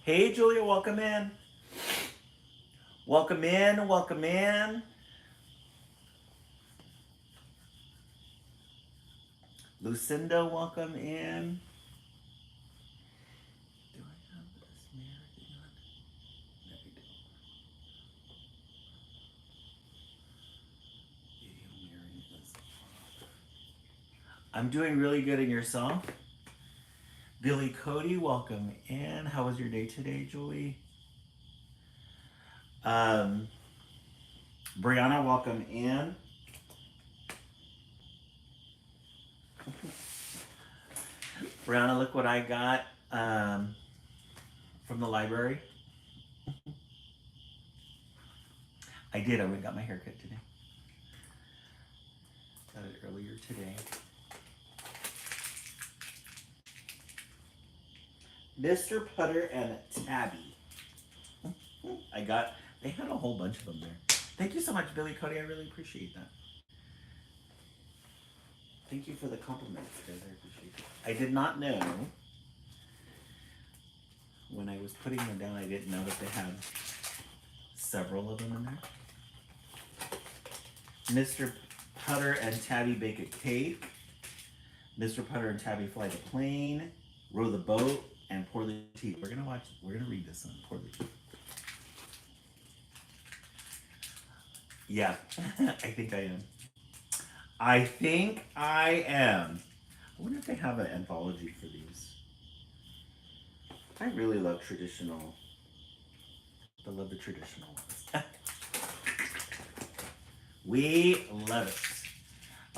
Hey, Julia, welcome in. Welcome in, welcome in. Lucinda, welcome in. Do I have this American on? No, we don't. Video mirroring is off. I'm doing really good in yourself. Billy Cody, welcome in. How was your day today, Julie? Um, Brianna, welcome in. Brianna, look what I got from the library. I did. I went and got my haircut today. Got it earlier today. Mr. Putter and Tabby. They had a whole bunch of them there. Thank you so much, Billy Cody. I really appreciate that. Thank you for the compliments, guys. I appreciate it. I did not know when I was putting them down, I didn't know that they had several of them in there. Mr. Putter and Tabby bake a cake. Mr. Putter and Tabby fly the plane, row the boat, and pour the tea. We're gonna read this one. Pour the tea. Yeah, I think I am. I think I am. I wonder if they have an anthology for these. I really love traditional. I love the traditional ones. We love it.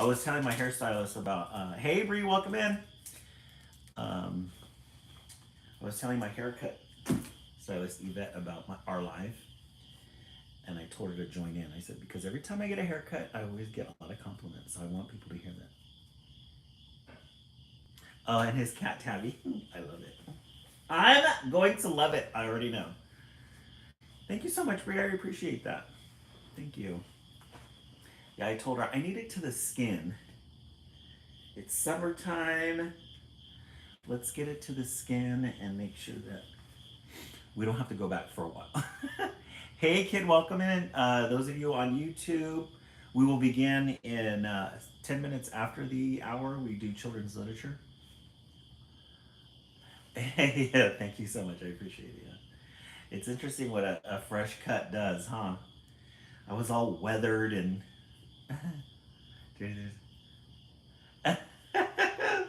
I was telling my hairstylist about, hey Bree, welcome in. I was telling my haircut stylist Yvette about our live, and I told her to join in. I said, because every time I get a haircut, I always get a lot of compliments, so I want people to hear that. Oh, and his cat Tabby. I love it. I'm going to love it. I already know. Thank you so much, Brie. I appreciate that. Thank you. Yeah, I told her I need it to the skin. It's summertime. Let's get it to the skin and make sure that we don't have to go back for a while. Hey, kid, welcome in. Those of you on YouTube, we will begin in 10 minutes after the hour. We do children's literature. Yeah, thank you so much. I appreciate it. Yeah. It's interesting what a fresh cut does, huh? I was all weathered and.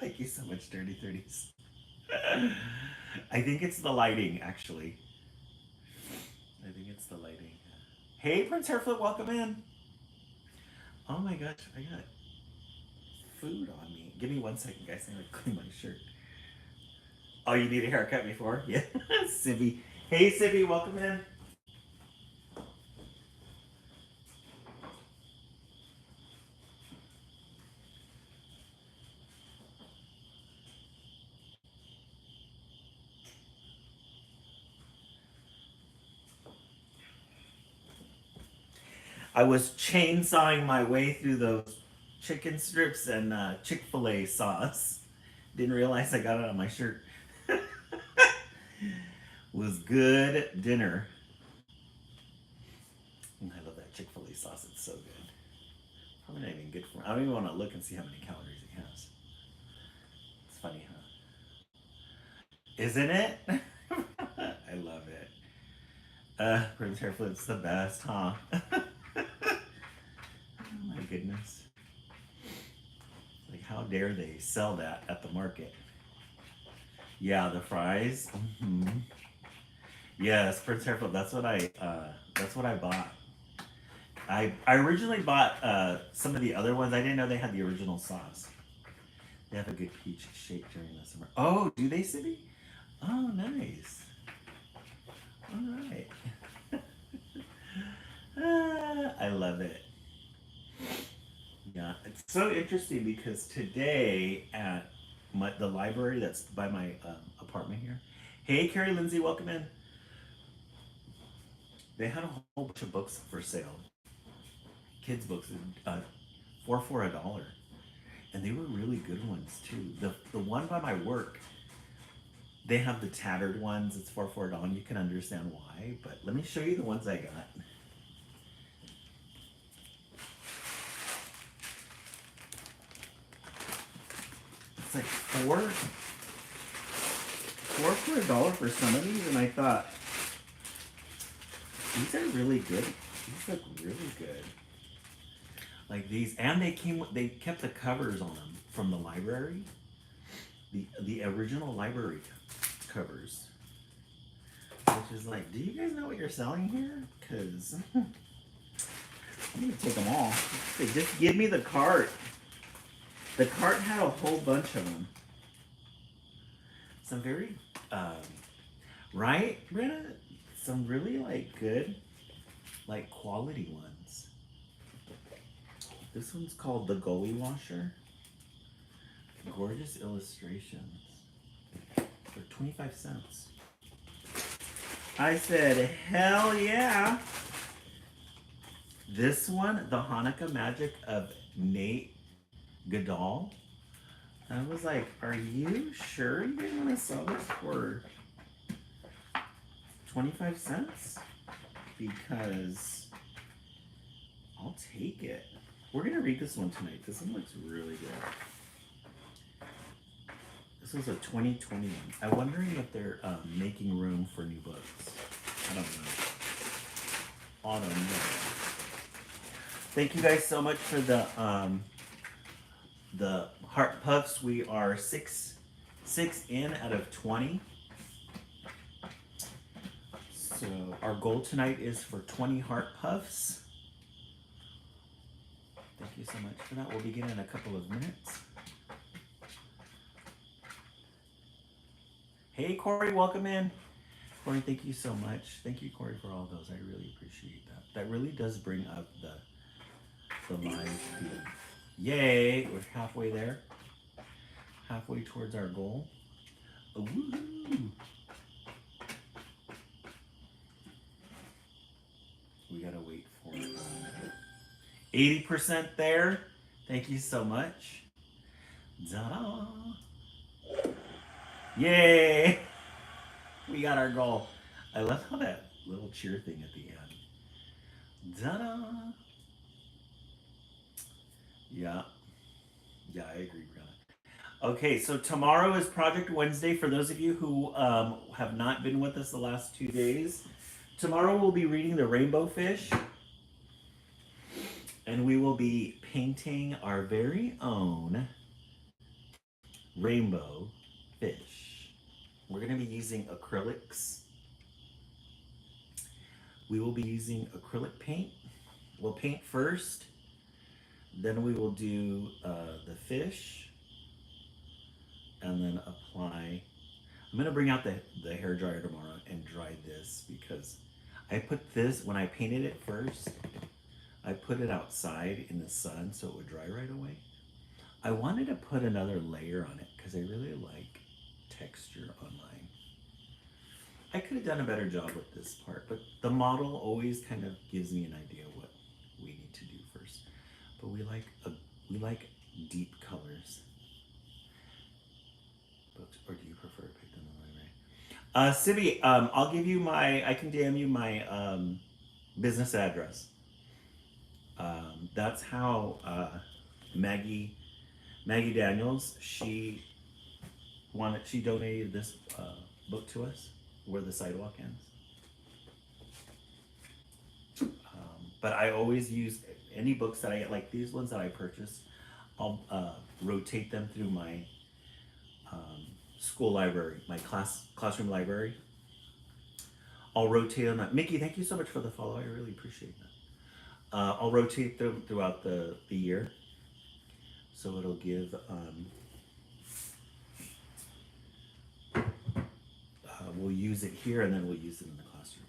Thank you so much, Dirty 30s. I think it's the lighting, actually. I think it's the lighting. Hey, Prince Hairflip, welcome in. Oh my gosh, I got food on me. Give me 1 second, guys. I'm gonna clean my shirt. Oh, you need a haircut before? Yeah. Sibby. Hey, Sibby, welcome in. I was chainsawing my way through those chicken strips and Chick-fil-A sauce. Didn't realize I got it on my shirt. Was good dinner. I love that Chick-fil-A sauce. It's so good. Probably not even good for me. I don't even want to look and see how many calories it has. It's funny, huh? Isn't it? I love it. Prince Hairflip's the best, huh? Oh my goodness. Like, how dare they sell that at the market? Yeah, the fries. Mm-hmm. Yes, Prince Hairflip. That's what I bought. I originally bought some of the other ones. I didn't know they had the original sauce. They have a good peach shake during the summer. Oh, do they, Sibby? Oh, nice. All right. I love it. Yeah, it's so interesting because today at the library that's by my apartment here. Hey, Carrie Lindsay, welcome in. They had a whole bunch of books for sale, kids' books, four for $1, and they were really good ones too. The one by my work, They have the tattered ones. It's 4/4 Dawn. You can understand why, but let me show you the ones I got. It's like four for $1 for some of these, and I thought these are really good. These look really good. Like these, and they kept the covers on them from the library, the original library covers, which is like, do you guys know what you're selling here? Because I'm gonna take them all. They just give me the cart. The cart had a whole bunch of them. Some very, right, Brenna? Some really like good, like quality ones. This one's called the Goalie Washer. Gorgeous illustrations. For 25 cents. I said, hell yeah. This one, the Hanukkah Magic of Nate Goodall. I was like, are you sure you didn't want to sell this for 25 cents? Because I'll take it. We're going to read this one tonight. This one looks really good. This was a 2020 one. I'm wondering if they're making room for new books. I don't know. Autumn. Thank you guys so much for the Heart Puffs. We are six in out of 20. So our goal tonight is for 20 Heart Puffs. Thank you so much for that. We'll begin in a couple of minutes. Hey Corey, welcome in. Corey, thank you so much. Thank you, Corey, for all those. I really appreciate that. That really does bring up the live feed. Yay! We're halfway there. Halfway towards our goal. Woo-hoo. We gotta wait for 80% there. Thank you so much. Ta-da! Yay! We got our goal. I love how that little cheer thing at the end. Ta-da! Yeah. Yeah, I agree, Brianna. Okay, so tomorrow is Project Wednesday. For those of you who have not been with us the last 2 days, tomorrow we'll be reading The Rainbow Fish. And we will be painting our very own rainbow fish. We're going to be using acrylics. We will be using acrylic paint. We'll paint first. Then we will do the fish. And then apply. I'm going to bring out the hair dryer tomorrow and dry this because I put this, when I painted it first, I put it outside in the sun so it would dry right away. I wanted to put another layer on it because I really like texture on mine. I could have done a better job with this part, but the model always kind of gives me an idea what we need to do first. But we like deep colors. Or do you prefer to pick them the right way? Sibby, I'll give you I can DM you my business address. That's how Maggie Daniels, she donated this book to us, Where the Sidewalk Ends. But I always use any books that I get, like these ones that I purchase, I'll rotate them through my school library, my classroom library. I'll rotate them. Mickey, thank you so much for the follow. I really appreciate that. I'll rotate them throughout the year. So it'll give, we'll use it here and then we'll use it in the classroom.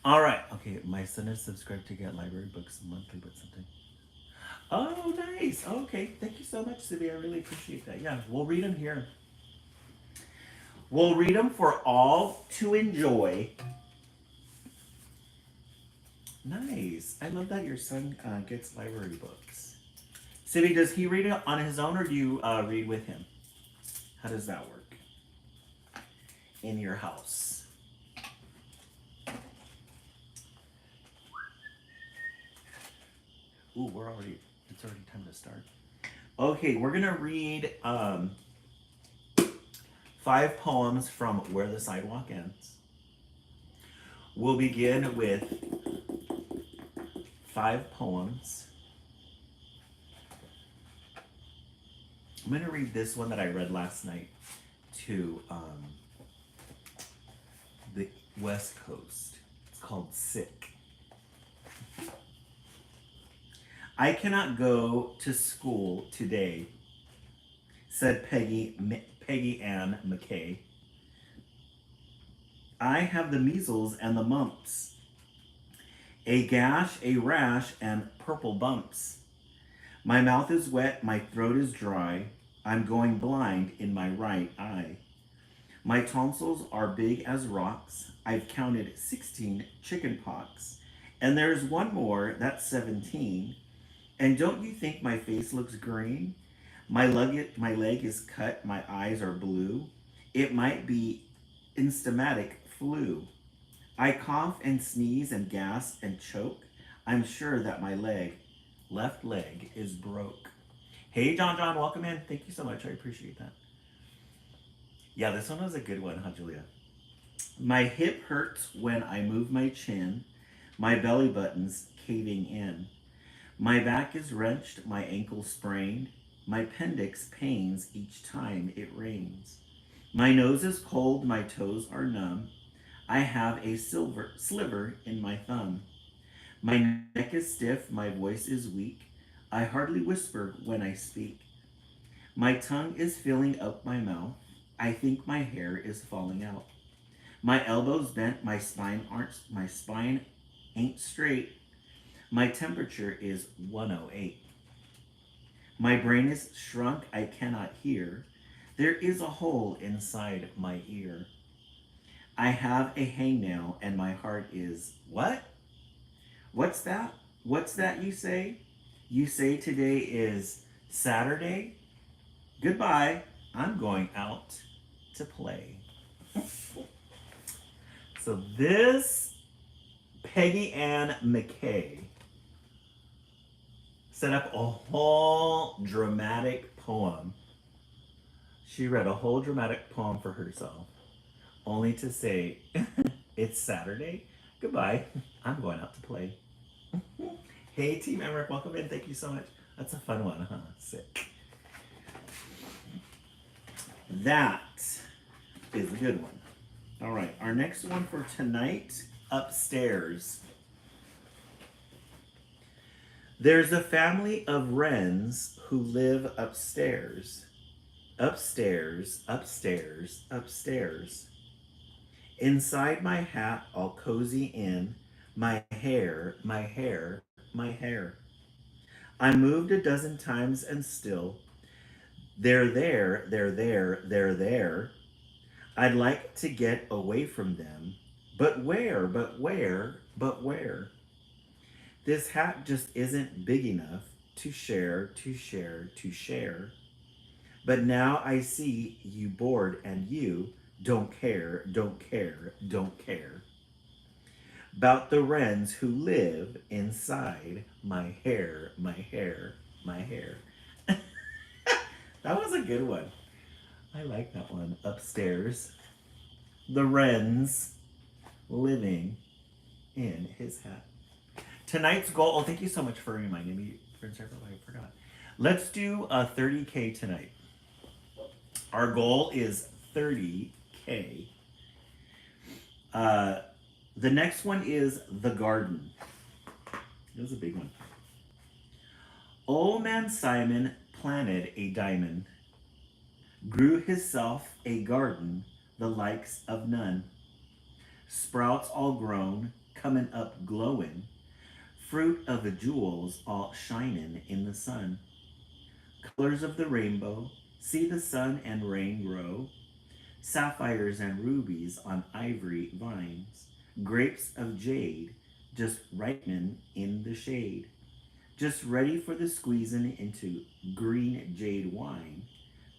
All right. Okay. My son is subscribed to get library books monthly, but something. Oh, nice. Okay. Thank you so much, Sylvia. I really appreciate that. Yeah. We'll read them here. We'll read them for all to enjoy. Nice. I love that your son gets library books. Sibby, does he read it on his own or do you read with him? How does that work? in your house. Ooh, it's already time to start. Okay, we're gonna read 5 poems from Where the Sidewalk Ends. We'll begin with 5 poems. I'm gonna read this one that I read last night to the West Coast. It's called Sick. I cannot go to school today, said Peggy Ann McKay. I have the measles and the mumps, a gash, a rash, and purple bumps. My mouth is wet, my throat is dry. I'm going blind in my right eye. My tonsils are big as rocks. I've counted 16 chicken pox. And there's one more, that's 17. And don't you think my face looks green? My leg is cut, my eyes are blue. It might be instamatic flu. I cough and sneeze and gasp and choke. I'm sure that my left leg is broke. Hey, John, welcome in. Thank you so much. I appreciate that. Yeah, this one was a good one, huh, Julia? My hip hurts when I move my chin. My belly button's caving in. My back is wrenched, my ankle sprained. My appendix pains each time it rains. My nose is cold, my toes are numb. I have a sliver in my thumb. My neck is stiff, my voice is weak. I hardly whisper when I speak. My tongue is filling up my mouth. I think my hair is falling out. My elbows bent, my spine ain't straight. My temperature is 108. My brain is shrunk, I cannot hear. There is a hole inside my ear. I have a hangnail and my heart is, what? What's that? What's that you say? You say today is Saturday? Goodbye, I'm going out to play. So this Peggy Ann McKay set up a whole dramatic poem. She read a whole dramatic poem for herself, only to say, it's Saturday? Goodbye, I'm going out to play. Hey, Team Emmerich, welcome in. Thank you so much. That's a fun one, huh? Sick. That is a good one. All right, our next one for tonight, Upstairs. There's a family of wrens who live upstairs. Upstairs, upstairs, upstairs. Inside my hat, all cozy in, my hair, my hair, my hair. I moved a dozen times and still, they're there, they're there, they're there. I'd like to get away from them, but where, but where, but where? This hat just isn't big enough to share, to share, to share. But now I see you bored and you don't care, don't care, don't care. About the wrens who live inside my hair, my hair, my hair. That was a good one. I like that one. Upstairs. The wrens living in his hat. Tonight's goal, oh, thank you so much for reminding me, Prince Circle, I forgot. Let's do a 30K tonight. Our goal is 30K. The next one is The Garden. It was a big one. Old man Simon planted a diamond, grew hisself a garden, the likes of none. Sprouts all grown, coming up glowing, fruit of the jewels all shining in the sun. Colors of the rainbow, see the sun and rain grow, sapphires and rubies on ivory vines, grapes of jade just ripening in the shade, just ready for the squeezing into green jade wine,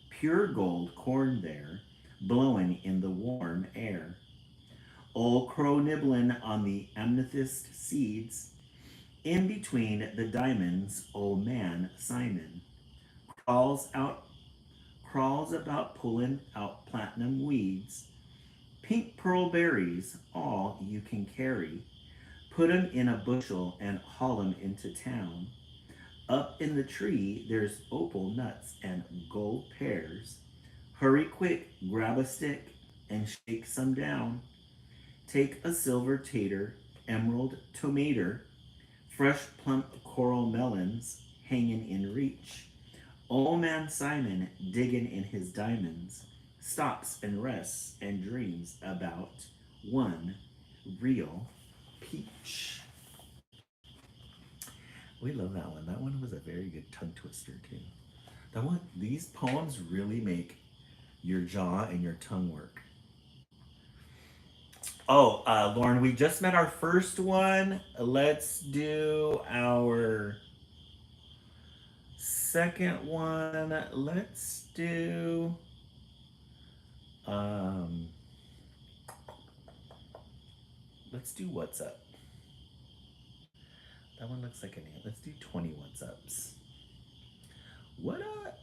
pure gold corn there, blowing in the warm air. Old crow nibbling on the amethyst seeds. In between the diamonds, old man Simon crawls out, crawls about pulling out platinum weeds. Pink pearl berries, all you can carry. Put 'em in a bushel and haul 'em into town. Up in the tree, there's opal nuts and gold pears. Hurry quick, grab a stick and shake some down. Take a silver tater, emerald tomato, fresh plump coral melons hanging in reach. Old man Simon, digging in his diamonds, stops and rests and dreams about one real peach. We love that one. That one was a very good tongue twister too. That one, these poems really make your jaw and your tongue work. Oh, Lauren, we just met our first one. Let's do our second one. Um, let's do what's up. That one looks like a name. Let's do 20 what's ups. What up?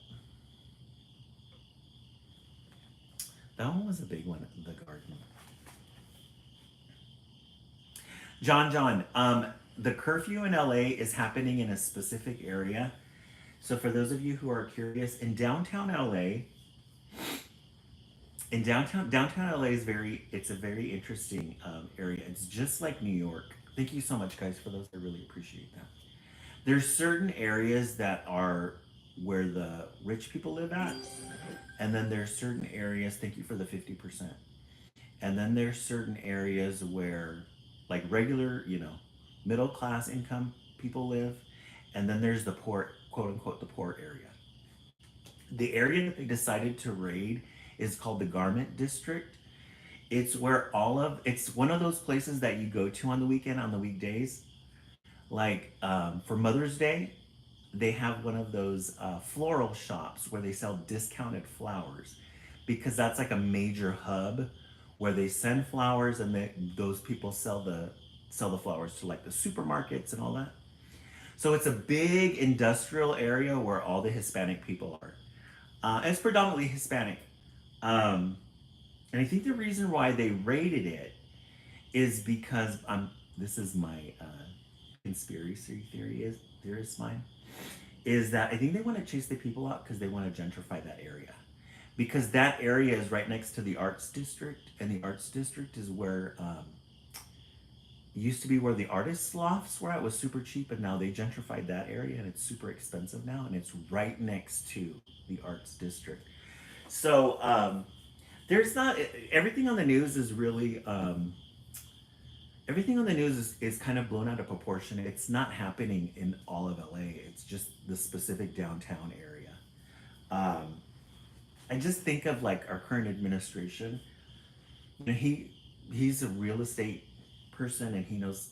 That one was a big one, the garden. John, the curfew in LA is happening in a specific area. So for those of you who are curious, in downtown LA, downtown LA is it's a very interesting area. It's just like New York. Thank you so much, guys, for those. I really appreciate that. There's certain areas that are where the rich people live at, and then there's certain areas. Thank you for the 50%. And then there's certain areas where, like regular, middle class income people live, and then there's the poor, quote unquote, the poor area. The area that they decided to raid is called the Garment District. It's where it's one of those places that you go to on the weekend, on the weekdays. Like for Mother's Day, they have one of those floral shops where they sell discounted flowers, because that's like a major hub where they send flowers, and those people sell the flowers to like the supermarkets and all that. So it's a big industrial area where all the Hispanic people are. And it's predominantly Hispanic. And I think the reason why they raided it is because this is my conspiracy theorist mine, is that I think they want to chase the people out because they want to gentrify that area. Because that area is right next to the Arts District, and the Arts District is where used to be where the artists' lofts were at. It was super cheap, and now they gentrified that area, and it's super expensive now, and it's right next to the Arts District. So there's not everything on the news is really everything on the news is kind of blown out of proportion. It's not happening in all of LA. It's just the specific downtown area. I just think of like our current administration. He's a real estate person, and he knows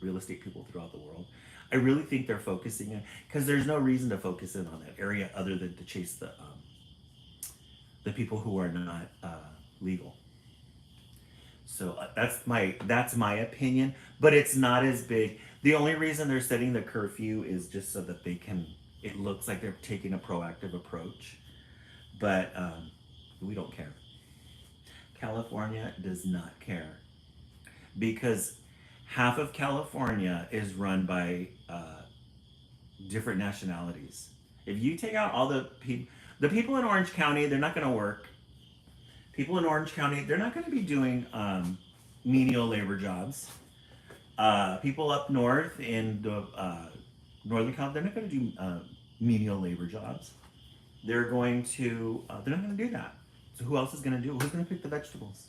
real estate people throughout the world. I really think they're focusing in, because there's no reason to focus in on that area other than to chase the people who are not legal. So that's my opinion, but it's not as big. The only reason they're setting the curfew is just so that it looks like they're taking a proactive approach, but we don't care. California does not care, because half of California is run by different nationalities. If you take out all the people in Orange County, they're not going to work. People in Orange County, they're not going to be doing menial labor jobs. People up north in the Northern California, they're not going to do menial labor jobs. They're not going to do that. So who else is going to do it? Who's going to pick the vegetables?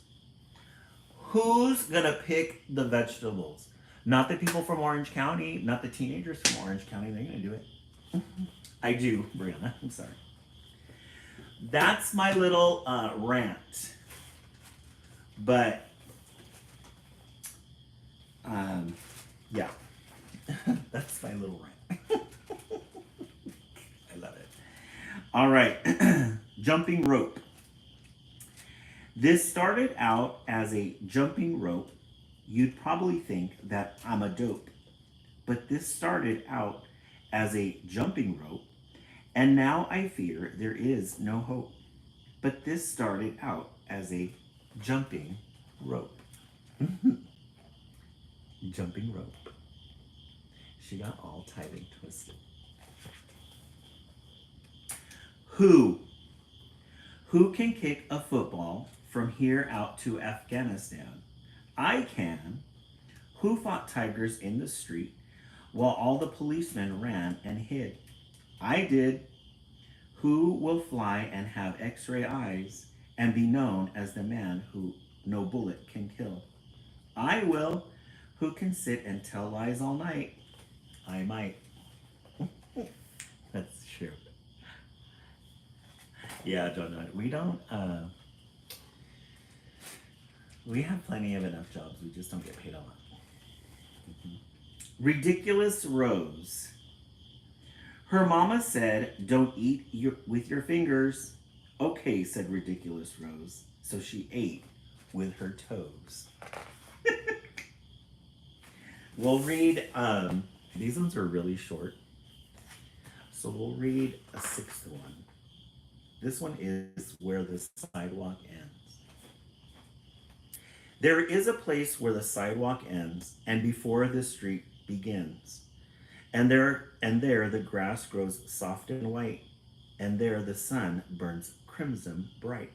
Who's going to pick the vegetables? Not the people from Orange County, not the teenagers from Orange County. They're going to do it. I do, Brianna. I'm sorry. That's my little rant. But, yeah. That's my little rant. I love it. All right. Jumping rope. This started out as a jumping rope. You'd probably think that I'm a dope. But this started out as a jumping rope, and now I fear there is no hope. But this started out as a jumping rope. Jumping rope. She got all tied and twisted. Who? Who can kick a football from here out to Afghanistan? I can. Who fought tigers in the street while all the policemen ran and hid? I did. Who will fly and have x-ray eyes and be known as the man who no bullet can kill? I will. Who can sit and tell lies all night? I might. That's true. Yeah, John, we don't, we have plenty of enough jobs. We just don't get paid a lot. Ridiculous Rose. Her mama said, don't eat with your fingers. Okay, said Ridiculous Rose. So she ate with her toes. We'll read, these ones are really short. So we'll read a sixth one. This one is Where the Sidewalk Ends. There is a place where the sidewalk ends and before the street begins. And there the grass grows soft and white, and there the sun burns crimson bright.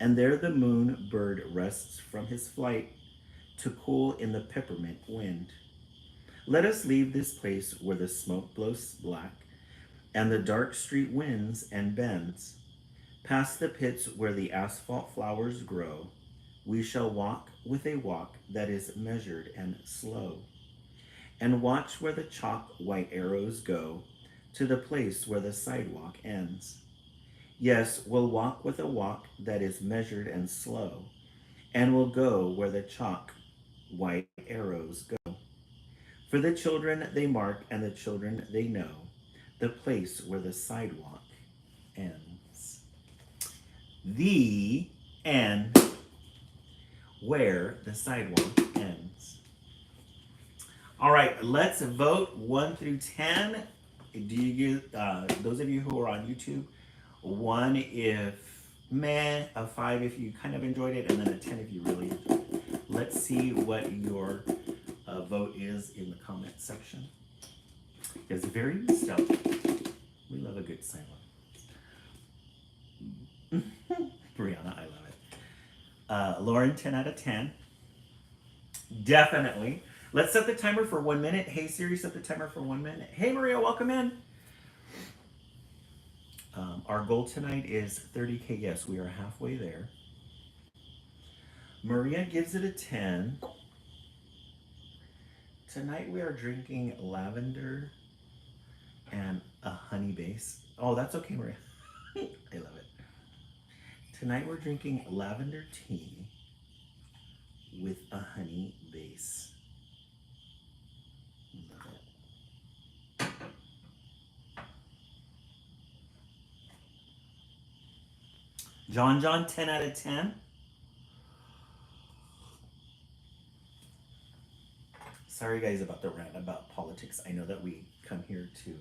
And there the moon bird rests from his flight to cool in the peppermint wind. Let us leave this place where the smoke blows black, and the dark street winds and bends. Past the pits where the asphalt flowers grow, we shall walk with a walk that is measured and slow, and watch where the chalk white arrows go to the place where the sidewalk ends. Yes, we'll walk with a walk that is measured and slow, and we'll go where the chalk white arrows go. For the children they mark and the children they know the place where the sidewalk ends. The end. Where the sidewalk ends. All right, let's vote 1 through 10. Do you those of you who are on YouTube, 1 if meh, a 5 if you kind of enjoyed it, and then a 10 if you really enjoyed it. Let's see what your vote is in the comment section. It's very nostalgic. We love a good silence. Brianna, I love it. Lauren, 10 out of 10. Definitely. Let's set the timer for 1 minute. Hey Siri, set the timer for 1 minute. Hey Maria, welcome in. Our goal tonight is 30K. Yes, we are halfway there. Maria gives it a 10. Tonight we are drinking lavender and a honey base. Oh, that's okay, Maria. I love it. Tonight we're drinking lavender tea with a honey base. Love it. John, 10 out of 10. Sorry guys about the rant about politics. I know that we come here to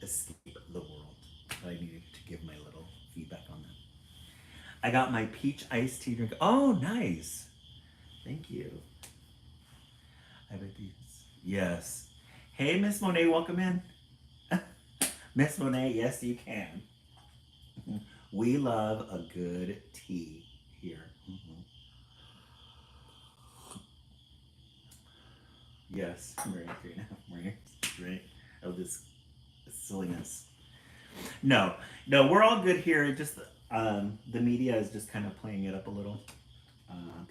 escape the world, but I needed to give my little feedback on that. I got my peach iced tea drink. Oh, nice. Thank you. I bet these. Yes. Hey, Miss Monet, welcome in. Miss Monet, yes, you can. We love a good tea here. Mm-hmm. Yes, Maria, 3.5 Maria, right? Of this silliness. No, we're all good here. Just the media is just kind of playing it up a little.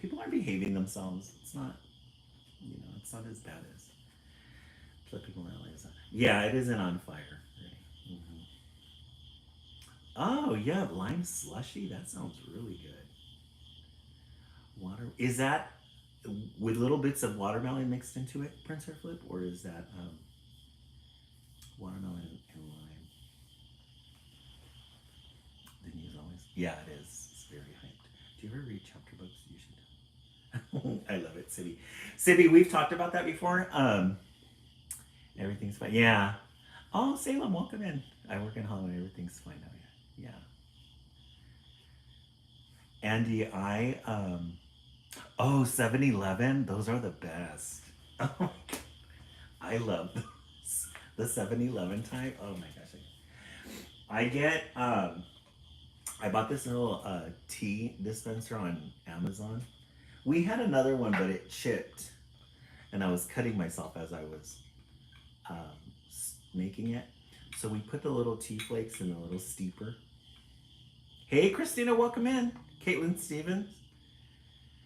People are behaving themselves. It's not, it's not as bad as let people realize that. Yeah, it isn't on fire. Right? Mm-hmm. Oh yeah, lime slushy. That sounds really good. Water is that with little bits of watermelon mixed into it, Prince or Flip, or is that watermelon and lime? The news always. Yeah, it is. It's very hyped. Do you ever read chapter books? You should. I love it, Sibby. Sibby, we've talked about that before. Everything's fine. Yeah. Oh, Salem, welcome in. I work in Hollywood. Everything's fine now. Yeah. Andy, oh, 7-Eleven. Those are the best. Oh my God. I love those. The 7-Eleven type. Oh my gosh. I get, I bought this little tea dispenser on Amazon. We had another one, but it chipped. And I was cutting myself as I was making it. So we put the little tea flakes in a little steeper. Hey, Christina, welcome in. Caitlin Stevens.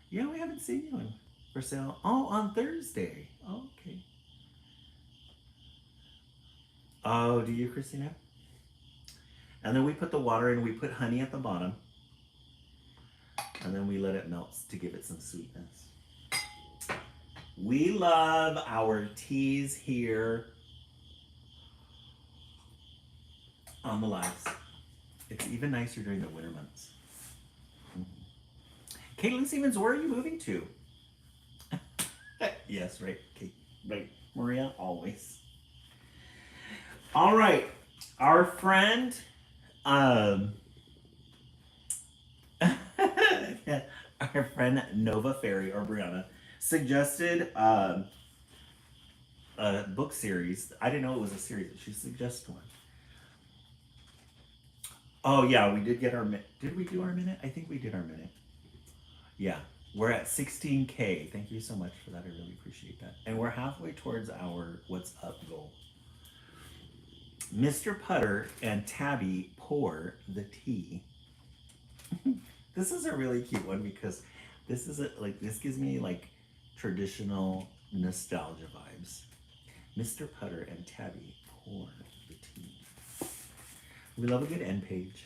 Yeah, we haven't seen you on for sale. Oh, on Thursday. Oh, okay. Oh, do you, Christina? And then we put the water in. We put honey at the bottom. And then we let it melt to give it some sweetness. We love our teas here on the lives. It's even nicer during the winter months. Caitlin Stevens, where are you moving to? Yes, right, Kate, right, Maria, always. All right, our friend, our friend Nova Fairy or Brianna suggested a book series. I didn't know it was a series. She suggested one. Oh yeah, we did get our minute. Did we do our minute? I think we did our minute. Yeah, we're at 16K. Thank you so much for that. I really appreciate that. And we're halfway towards our what's up goal. Mr. Putter and Tabby pour the tea. This is a really cute one because this is this gives me like traditional nostalgia vibes. Mr. Putter and Tabby pour the tea. We love a good end page.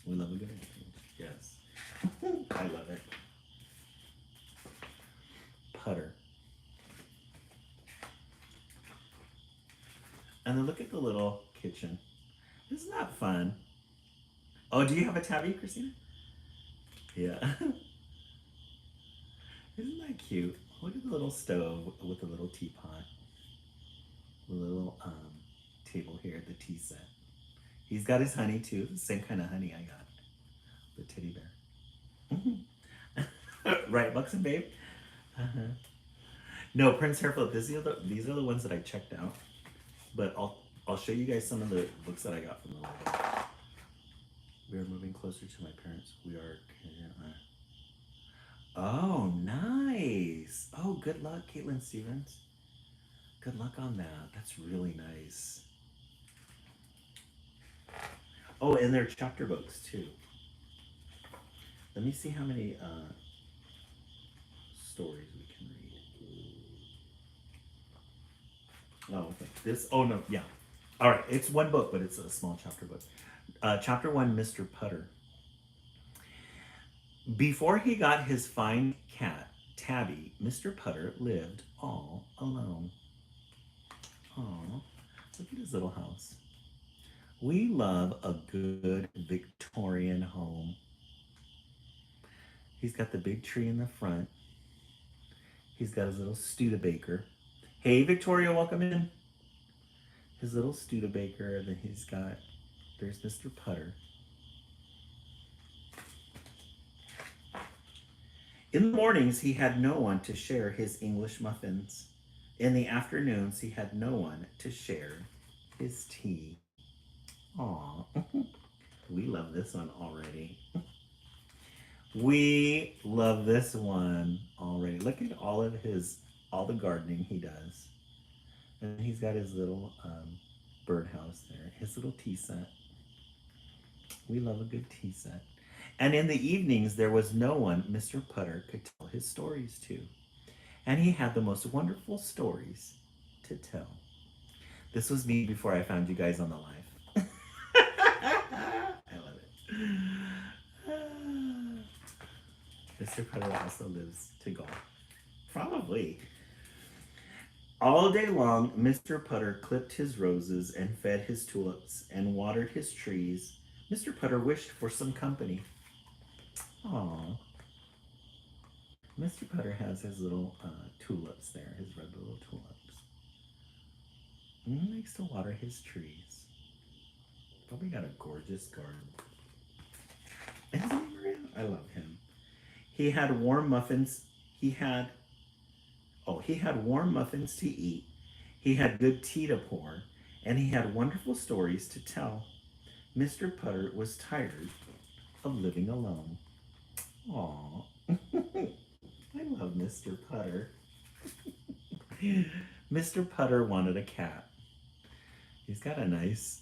We love a good end page. Yes. I love it. Putter. And then look at the little kitchen. Isn't that fun? Oh, do you have a tabby, Christina? Yeah. Isn't that cute? Look at the little stove with the little teapot. The little table here, the tea set. He's got his honey too, the same kind of honey I got. The teddy bear. Right, Buxom Babe? Uh-huh. No, Prince Hairflip, these are the ones that I checked out. But I'll show you guys some of the books that I got from the library. We are moving closer to my parents. We are. Oh, nice. Oh, good luck, Caitlin Stevens. Good luck on that. That's really nice. Oh, and they're chapter books too. Let me see how many stories we can read. Oh, okay. Oh no, yeah. All right, it's one book, but it's a small chapter book. Chapter 1, Mr. Putter. Before he got his fine cat, Tabby, Mr. Putter lived all alone. Aw, look at his little house. We love a good Victorian home. He's got the big tree in the front. He's got his little Studebaker. Hey, Victoria, welcome in. His little Studebaker, and then there's Mr. Putter. In the mornings, he had no one to share his English muffins. In the afternoons, he had no one to share his tea. Aw, we love this one already. We love this one already. Look at all the gardening he does. And he's got his little birdhouse there, his little tea set. We love a good tea set. And in the evenings, there was no one Mr. Putter could tell his stories to. And he had the most wonderful stories to tell. This was me before I found you guys on the live. I love it. Mr. Putter also lives to golf. Probably. All day long, Mr. Putter clipped his roses and fed his tulips and watered his trees. Mr. Putter wished for some company. Aw. Mr. Putter has his little tulips there, his red little tulips. And he likes to water his trees. Probably got a gorgeous garden. Isn't he, Maria? I love him. He had warm muffins. He had warm muffins to eat. He had good tea to pour, and he had wonderful stories to tell. Mr. Putter was tired of living alone. Aw. I love Mr. Putter. Mr. Putter wanted a cat. He's got a nice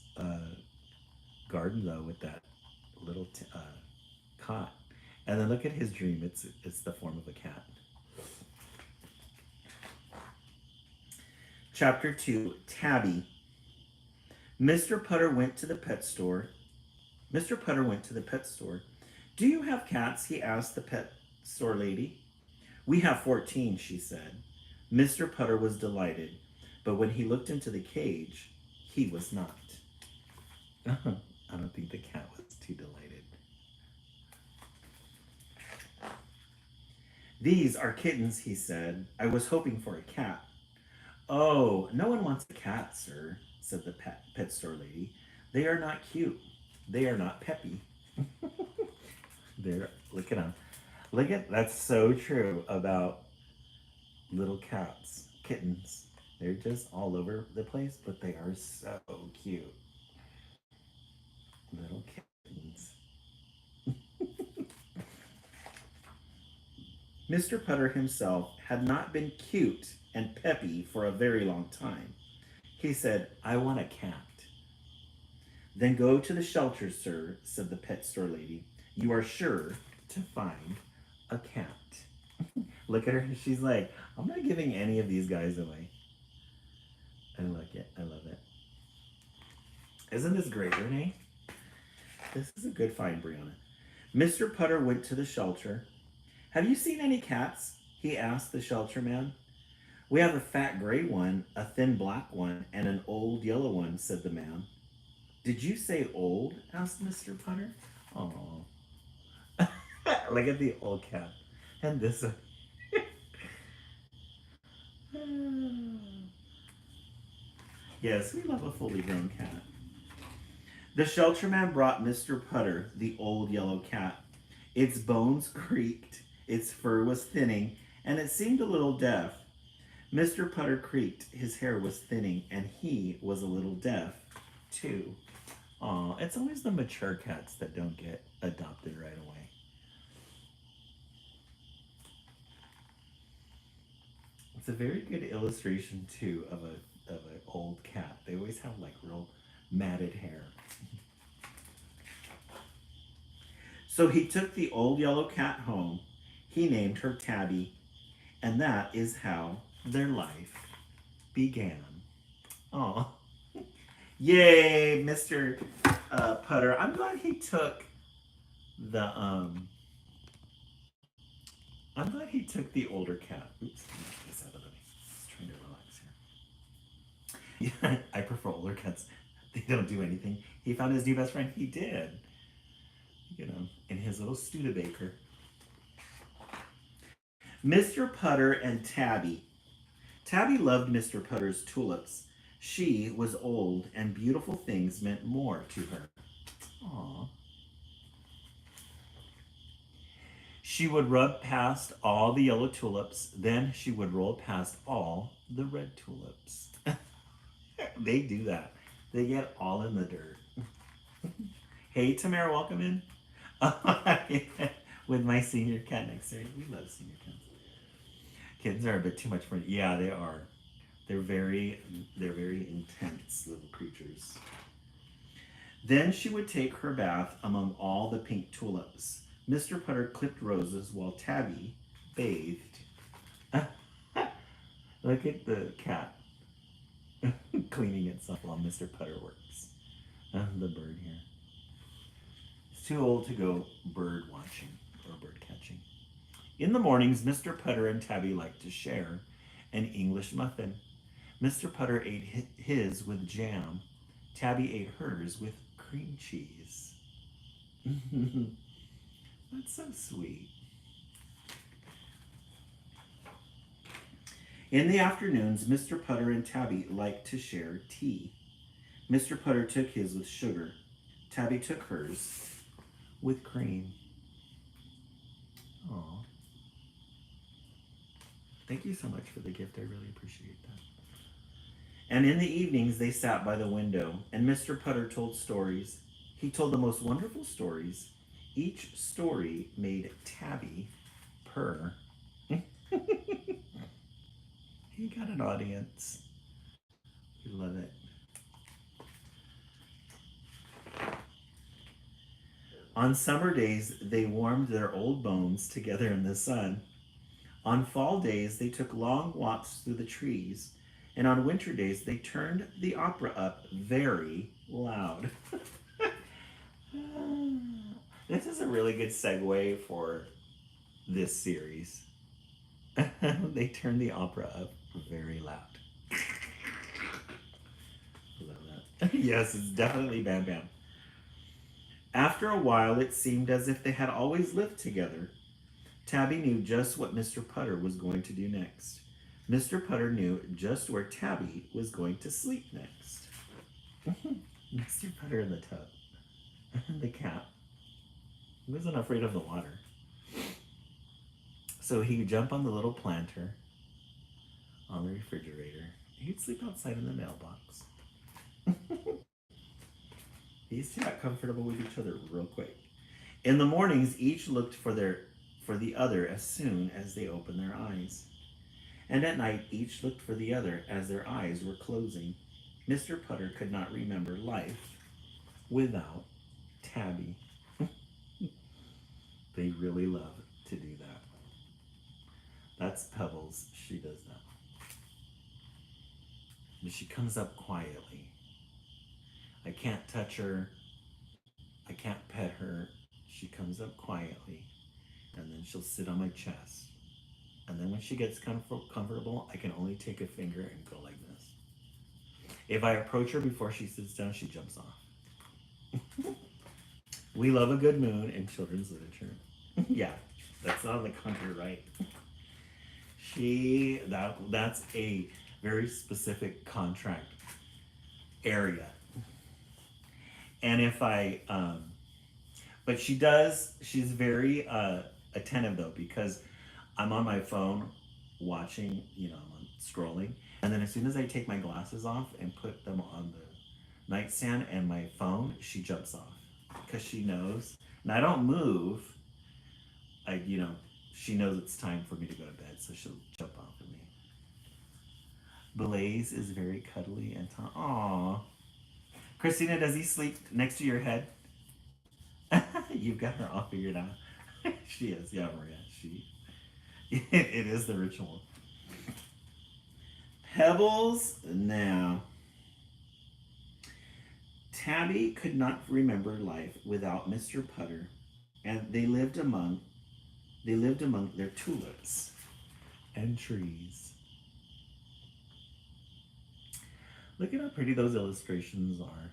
garden though with that little cot. And then look at his dream. It's the form of a cat. Chapter 2, Tabby. Mr. Putter went to the pet store. Mr. Putter went to the pet store. Do you have cats? He asked the pet store lady. We have 14, she said. Mr. Putter was delighted, but when he looked into the cage, he was not. I don't think the cat was too delighted. These are kittens, he said. I was hoping for a cat. Oh, no one wants a cat, sir, said the pet store lady. They are not cute. They are not peppy. Look at them. That's so true about little cats, kittens. They're just all over the place, but they are so cute. Little kittens. Mr. Putter himself had not been cute and peppy for a very long time. He said, I want a cat. Then go to the shelter, sir, said the pet store lady. You are sure to find a cat. Look at her. She's like, I'm not giving any of these guys away. I like it. I love it. Isn't this great, Renee? This is a good find, Brianna. Mr. Putter went to the shelter. Have you seen any cats? He asked the shelter man. We have a fat gray one, a thin black one, and an old yellow one, said the man. Did you say old? Asked Mr. Putter. Oh, look at the old cat. And this one. Yes, we love a fully grown cat. The shelterman brought Mr. Putter the old yellow cat. Its bones creaked, its fur was thinning, and it seemed a little deaf. Mr. Putter creaked, his hair was thinning, and he was a little deaf, too. Aw, it's always the mature cats that don't get adopted right away. It's a very good illustration, too, of an old cat. They always have, like, real matted hair. So he took the old yellow cat home. He named her Tabby. And that is how their life began. Aw. Yay, Mr. Putter. I'm glad he took the older cat. Oops, let me get this out of the way. Just trying to relax here. Yeah, I prefer older cats. They don't do anything. He found his new best friend. He did. You know, in his little Studebaker. Mr. Putter and Tabby. Tabby loved Mr. Putter's tulips. She was old, and beautiful things meant more to her. Aww. She would rub past all the yellow tulips, then she would roll past all the red tulips. They do that. They get all in the dirt. Hey, Tamara, welcome in. With my senior cat next to me. We love senior cats. Kittens are a bit too much for me. Yeah, they are. They're very intense little creatures. Then she would take her bath among all the pink tulips. Mr. Putter clipped roses while Tabby bathed. Look at the cat cleaning itself while Mr. Putter works. The bird here. It's too old to go bird watching or bird catching. In the mornings, Mr. Putter and Tabby liked to share an English muffin. Mr. Putter ate his with jam. Tabby ate hers with cream cheese. That's so sweet. In the afternoons, Mr. Putter and Tabby liked to share tea. Mr. Putter took his with sugar. Tabby took hers with cream. Aw. Thank you so much for the gift. I really appreciate that. And in the evenings, they sat by the window, and Mr. Putter told stories. He told the most wonderful stories. Each story made Tabby purr. He got an audience. We love it. On summer days, they warmed their old bones together in the sun. On fall days, they took long walks through the trees. And on winter days, they turned the opera up very loud. This is a really good segue for this series. They turned the opera up very loud. Love that. Yes, it's definitely Bam Bam. After a while, it seemed as if they had always lived together. Tabby knew just what Mr. Putter was going to do next. Mr. Putter knew just where Tabby was going to sleep next. Mr. Putter in the tub. The cat. He wasn't afraid of the water. So he could jump on the little planter on the refrigerator. He'd sleep outside in the mailbox. These two got comfortable with each other real quick. In the mornings, each looked for the other as soon as they opened their eyes. And at night, each looked for the other as their eyes were closing. Mr. Putter could not remember life without Tabby. They really love to do that. That's Pebbles. She does that. And she comes up quietly. I can't touch her. I can't pet her. She comes up quietly. And then she'll sit on my chest. And then when she gets comfortable, I can only take a finger and go like this. If I approach her before she sits down, she jumps off. We love a good moon in children's literature. Yeah, that's on the copyright. That's a very specific contract area. And if but she's very attentive though, because I'm on my phone watching, I'm scrolling. And then as soon as I take my glasses off and put them on the nightstand and my phone, she jumps off because she knows. And I don't move. She knows it's time for me to go to bed, so she'll jump off of me. Blaze is very cuddly and Aww. Christina, does he sleep next to your head? You've got her all figured out. She is, yeah, Maria. It is the ritual. Pebbles now. Tabby could not remember life without Mr. Putter, and they lived among their tulips and trees. Look at how pretty those illustrations are.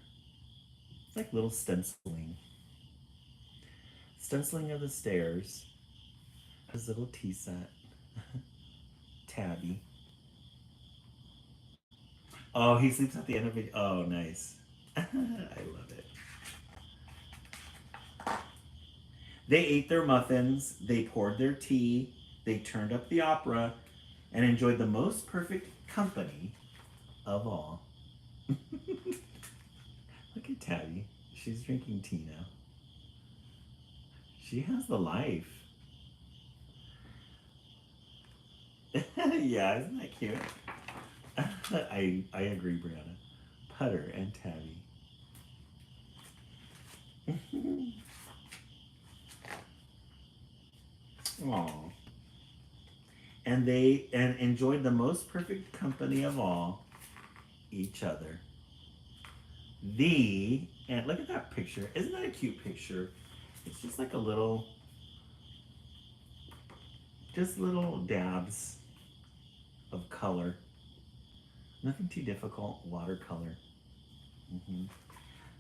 It's like little stenciling. Stenciling of the stairs. His little tea set. Tabby. Oh, he sleeps at the end of it. Oh, nice. I love it. They ate their muffins, they poured their tea, they turned up the opera, and enjoyed the most perfect company of all. Look at Tabby. She's drinking tea now. She has the life. Yeah, isn't that cute? I agree, Brianna. Putter and Tabby. Aww. And they enjoyed the most perfect company of all, each other. And look at that picture. Isn't that a cute picture? It's just like little dabs of color. Nothing too difficult. Watercolor.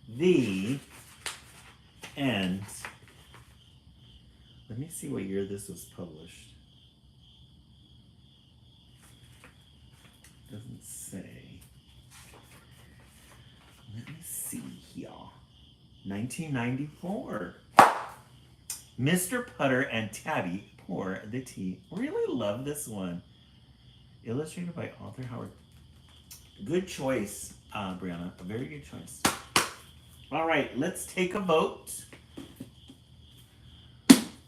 The end Let me see what year this was published. Doesn't say. Let me see here. 1994. Mr. Putter and Tabby Pour the Tea. Really love this one. Illustrated by Arthur Howard. Good choice, Brianna. A very good choice. All right, let's take a vote.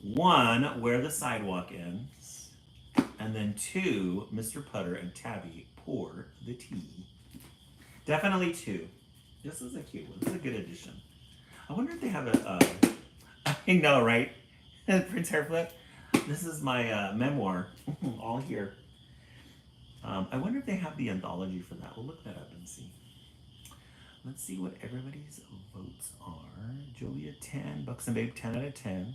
1, Where the Sidewalk Ends. And then 2, Mr. Putter and Tabby Pour the Tea. Definitely 2. This is a cute one. This is a good addition. I wonder if they have a... I know, right? Prince Hairflip. This is my memoir. All here. I wonder if they have the anthology for that. We'll look that up and see. Let's see what everybody's votes are. Julia, 10. Buxom Babe, 10 out of 10.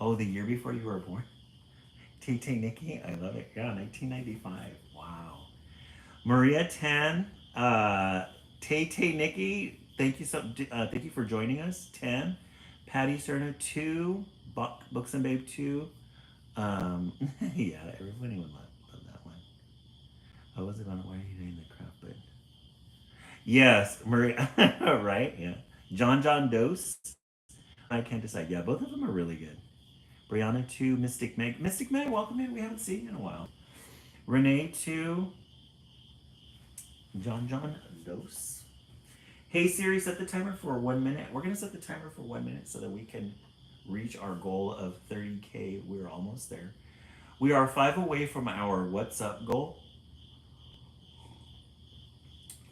Oh, the year before you were born. Tay Tay Nikki, I love it. Yeah, 1995. Wow. Maria, 10. Tay Tay Nikki, thank you for joining us. 10. Patty Serna, 2. Buxom Babe, 2. Yeah, everybody would love that one. I was about why are you doing the craft bud? Yes, Maria, right? Yeah. John Dose. I can't decide. Yeah, both of them are really good. Brianna 2, Mystic Meg. Mystic Meg, welcome in. We haven't seen you in a while. Renee 2. John Dose. Hey Siri, set the timer for 1 minute. We're gonna set the timer for 1 minute so that we can reach our goal of 30K. We're almost there. We are 5 away from our What's Up goal.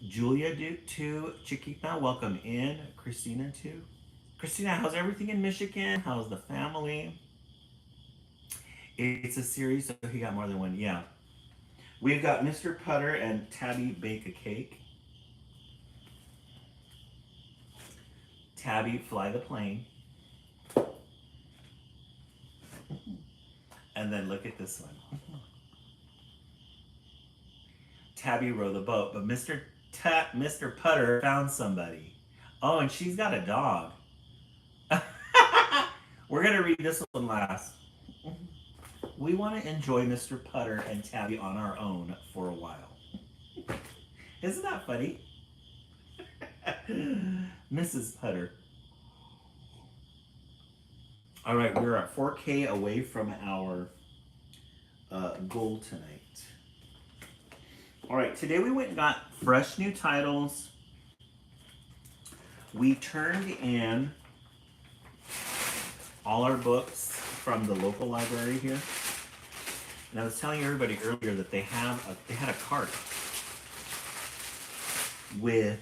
Julia 2, Chiquita, welcome in. Christina 2. Christina, how's everything in Michigan? How's the family? It's a series, so he got more than one. Yeah. We've got Mr. Putter and Tabby Bake a Cake. Tabby Fly the Plane. And then look at this one. Tabby Row the Boat. But Mr. Putter found somebody. Oh, and she's got a dog. We're going to read this one last. We want to enjoy Mr. Putter and Tabby on our own for a while. Isn't that funny? Mrs. Putter. All right, we're at 4K away from our goal tonight. All right, today we went and got fresh new titles. We turned in all our books from the local library here. And I was telling everybody earlier that they had a cart with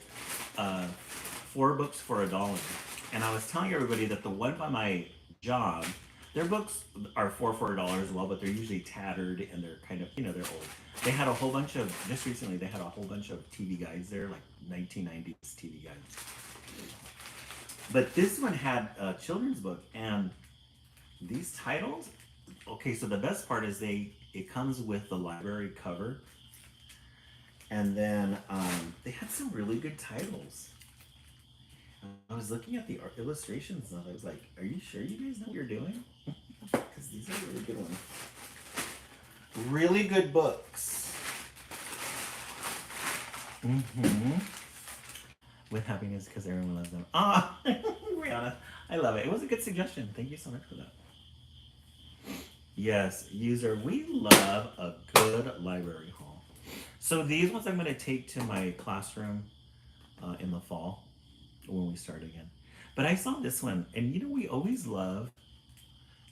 4 books for $1. And I was telling everybody that the one by my job, their books are for $4 as well, but they're usually tattered and they're kind of, they're old. They had a whole bunch of, just recently, they had a whole bunch of TV guides there, like 1990s TV guides. But this one had a children's book, and these titles, okay, so the best part is it comes with the library cover, and then they had some really good titles. I was looking at the illustrations and I was like, are you sure you guys know what you're doing? Because these are really good ones. Really good books. Mm-hmm. With happiness because everyone loves them. Ah, Brianna, I love it. It was a good suggestion. Thank you so much for that. Yes, user, we love a good library haul. So these ones I'm going to take to my classroom in the fall when we start again. But I saw this one, and we always love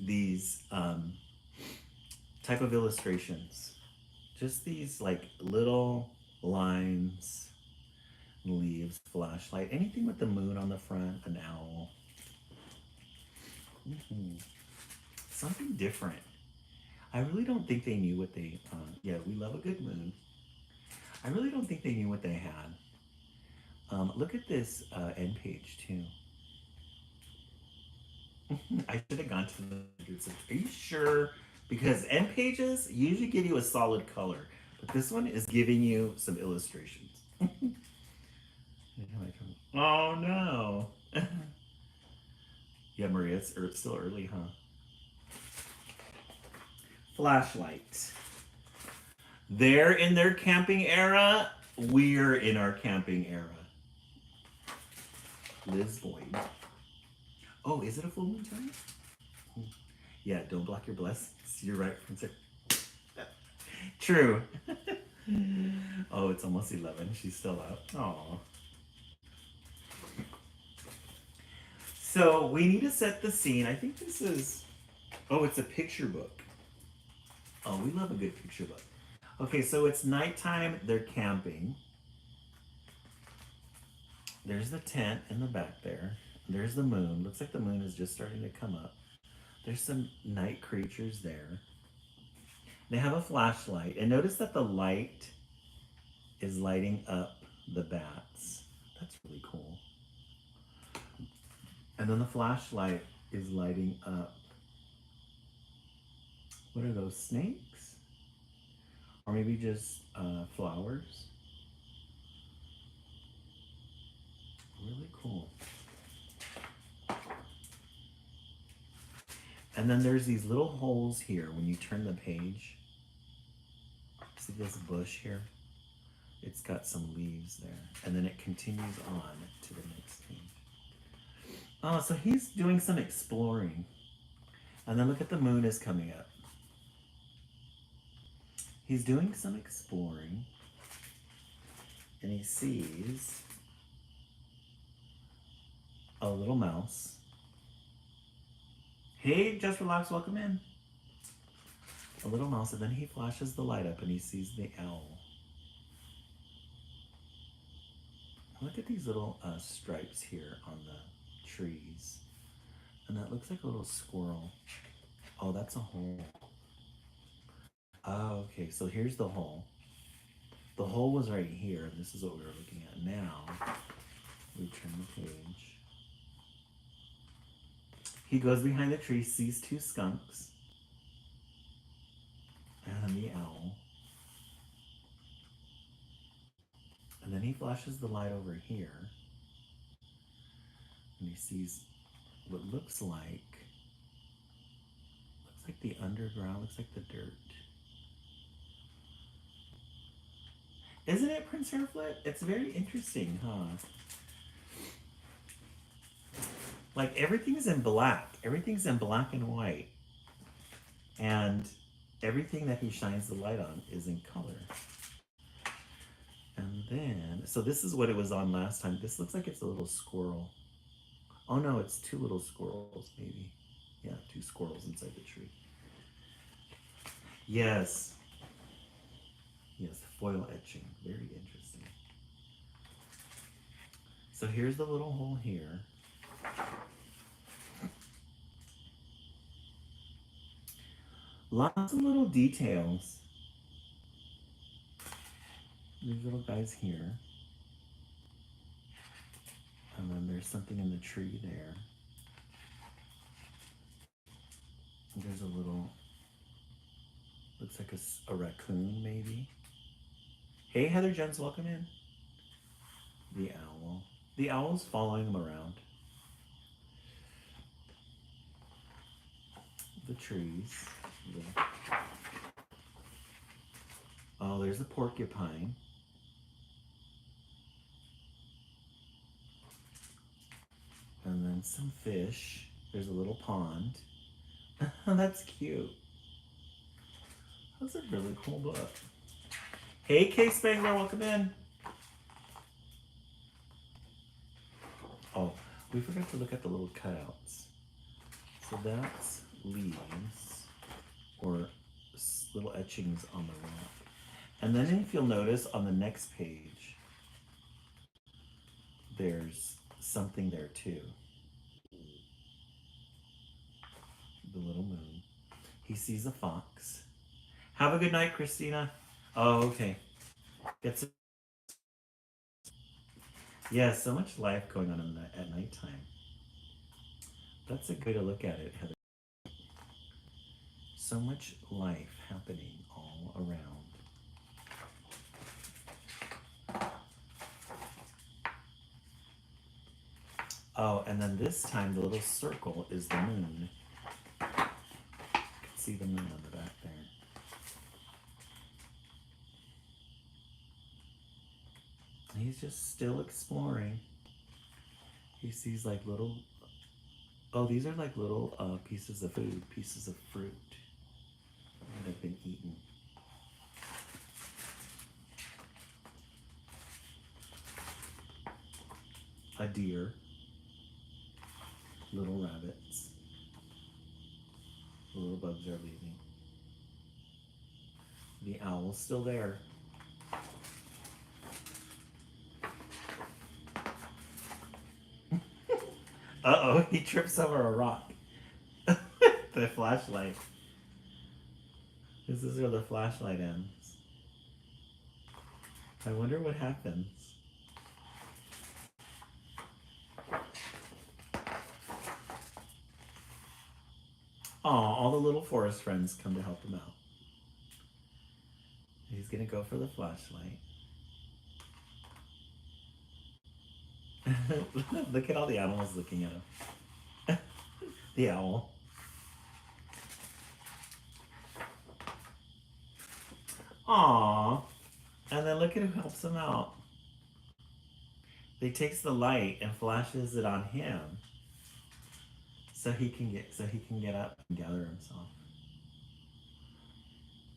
these type of illustrations. Just these like little lines, leaves, flashlight, anything with the moon on the front, an owl. Something different. I really don't think they knew what they, we love a good moon. I really don't think they knew what they had. Look at this end page too. I should have gone to the groups. Are you sure? Because end pages usually give you a solid color, but this one is giving you some illustrations. Oh no. Yeah, Maria, it's still early, huh? flashlight. They're in their camping era. We're in our camping era. Liz Boyd. Oh, is it a full moon tonight? Yeah, don't block your blessings. You're right, Princess. True. Oh, it's almost 11. She's still up. Aw. So we need to set the scene. I think this is... Oh, it's a picture book. Oh, we love a good picture book. Okay, so it's nighttime. They're camping. There's the tent in the back there. There's the moon. Looks like the moon is just starting to come up. There's some night creatures there. They have a flashlight. And notice that the light is lighting up the bats. That's really cool. And then the flashlight is lighting up. What are those, snakes? Or maybe just flowers? Really cool. And then there's these little holes here when you turn the page. See this bush here? It's got some leaves there. And then it continues on to the next page. Oh, so he's doing some exploring. And then look at the moon is coming up. He's doing some exploring. And he sees a little mouse. Hey, Just Relax, welcome in. A little mouse, and then he flashes the light up and he sees the owl. Look at these little stripes here on the trees. And that looks like a little squirrel. Oh, that's a hole. Oh, okay, so here's the hole. The hole was right here, and this is what we were looking at. Now, we turn the page. He goes behind the tree, sees two skunks, and the owl. And then he flashes the light over here, and he sees what looks like the underground, looks like the dirt. Isn't it, Prince Hairflit? It's very interesting, huh? Like everything's in black. Everything's in black and white. And everything that he shines the light on is in color. And then, so this is what it was on last time. This looks like it's a little squirrel. Oh no, it's two little squirrels, maybe. Yeah, two squirrels inside the tree. Yes. Yes, foil etching. Very interesting. So here's the little hole here. Lots of little details. These little guys here. And then there's something in the tree there. There's a little, looks like a raccoon maybe. Hey, Heather Jens, welcome in. The owl. The owl's following him around. The trees. Yeah. Oh, there's a porcupine. And then some fish. There's a little pond. That's cute. That's a really cool book. Hey, Kay Spangler, welcome in. Oh, we forgot to look at the little cutouts. So that's leaves or little etchings on the rock. And then if you'll notice on the next page, there's something there too. The little moon. He sees a fox. Have a good night, Christina. Oh, okay. Get some. Yeah, so much life going on at nighttime. That's a good way to look at it, Heather. So much life happening all around. Oh, and then this time the little circle is the moon. You can see the moon on the back there. He's just still exploring. He sees like little, oh, these are like little pieces of food, pieces of fruit that have been eaten. A deer, little rabbits, the little bugs are leaving. The owl's still there. Uh-oh, he trips over a rock. The flashlight. This is where the flashlight ends. I wonder what happens. Aw, all the little forest friends come to help him out. He's gonna go for the flashlight. Look at all the animals looking at him. The owl. Aww. And then look at who helps him out. He takes the light and flashes it on him so he can get up and gather himself.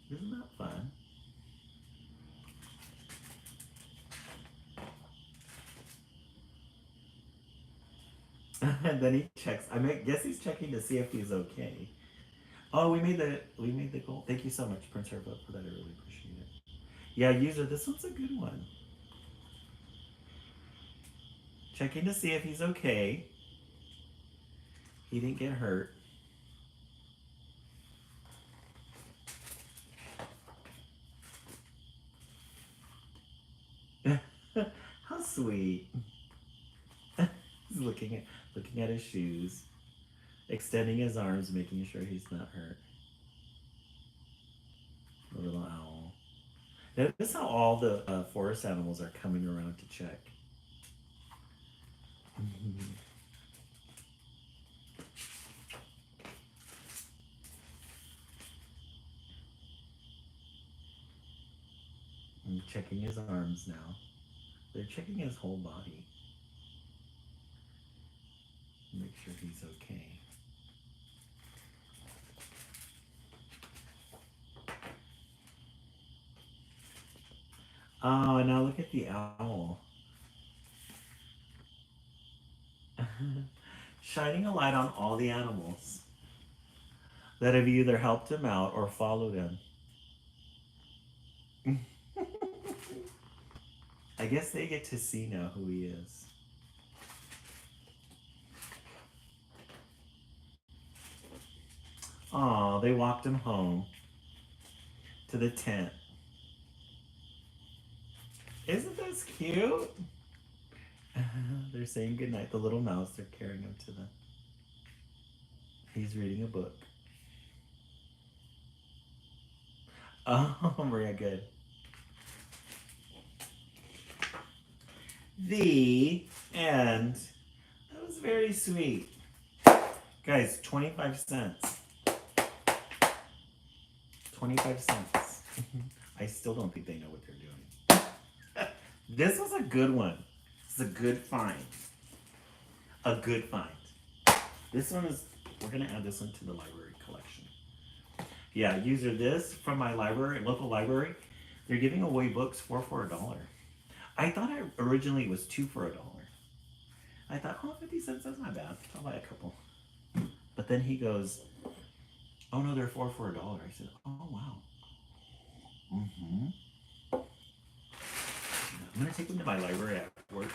Isn't that fun? And then he checks. Guess he's checking to see if he's okay. Oh, we made the goal. Thank you so much, Prince Herbo, for that. I really appreciate it. Yeah, user, this one's a good one. Checking to see if he's okay. He didn't get hurt. How sweet. He's looking at his shoes, extending his arms, making sure he's not hurt. The little owl. Notice how all the forest animals are coming around to check. I'm checking his arms now. They're checking his whole body. Make sure he's okay. Oh, and now look at the owl. Shining a light on all the animals that have either helped him out or followed him. I guess they get to see now who he is. Aw, they walked him home to the tent. Isn't this cute? They're saying goodnight. The little mouse, they're carrying him to the... He's reading a book. Oh, Maria, good. The end. That was very sweet. Guys, 25 cents. 25 cents. I still don't think they know what they're doing. This was a good one. It's a good find. A good find. This one is, we're going to add this one to the library collection. Yeah, user, this from my library, local library, they're giving away books for $1. I thought originally it was 2 for $1. I thought, oh, 50 cents, that's not bad. I'll buy a couple. But then he goes, oh no, they're 4 for $1. I said, oh wow. I'm gonna take them to my library at work.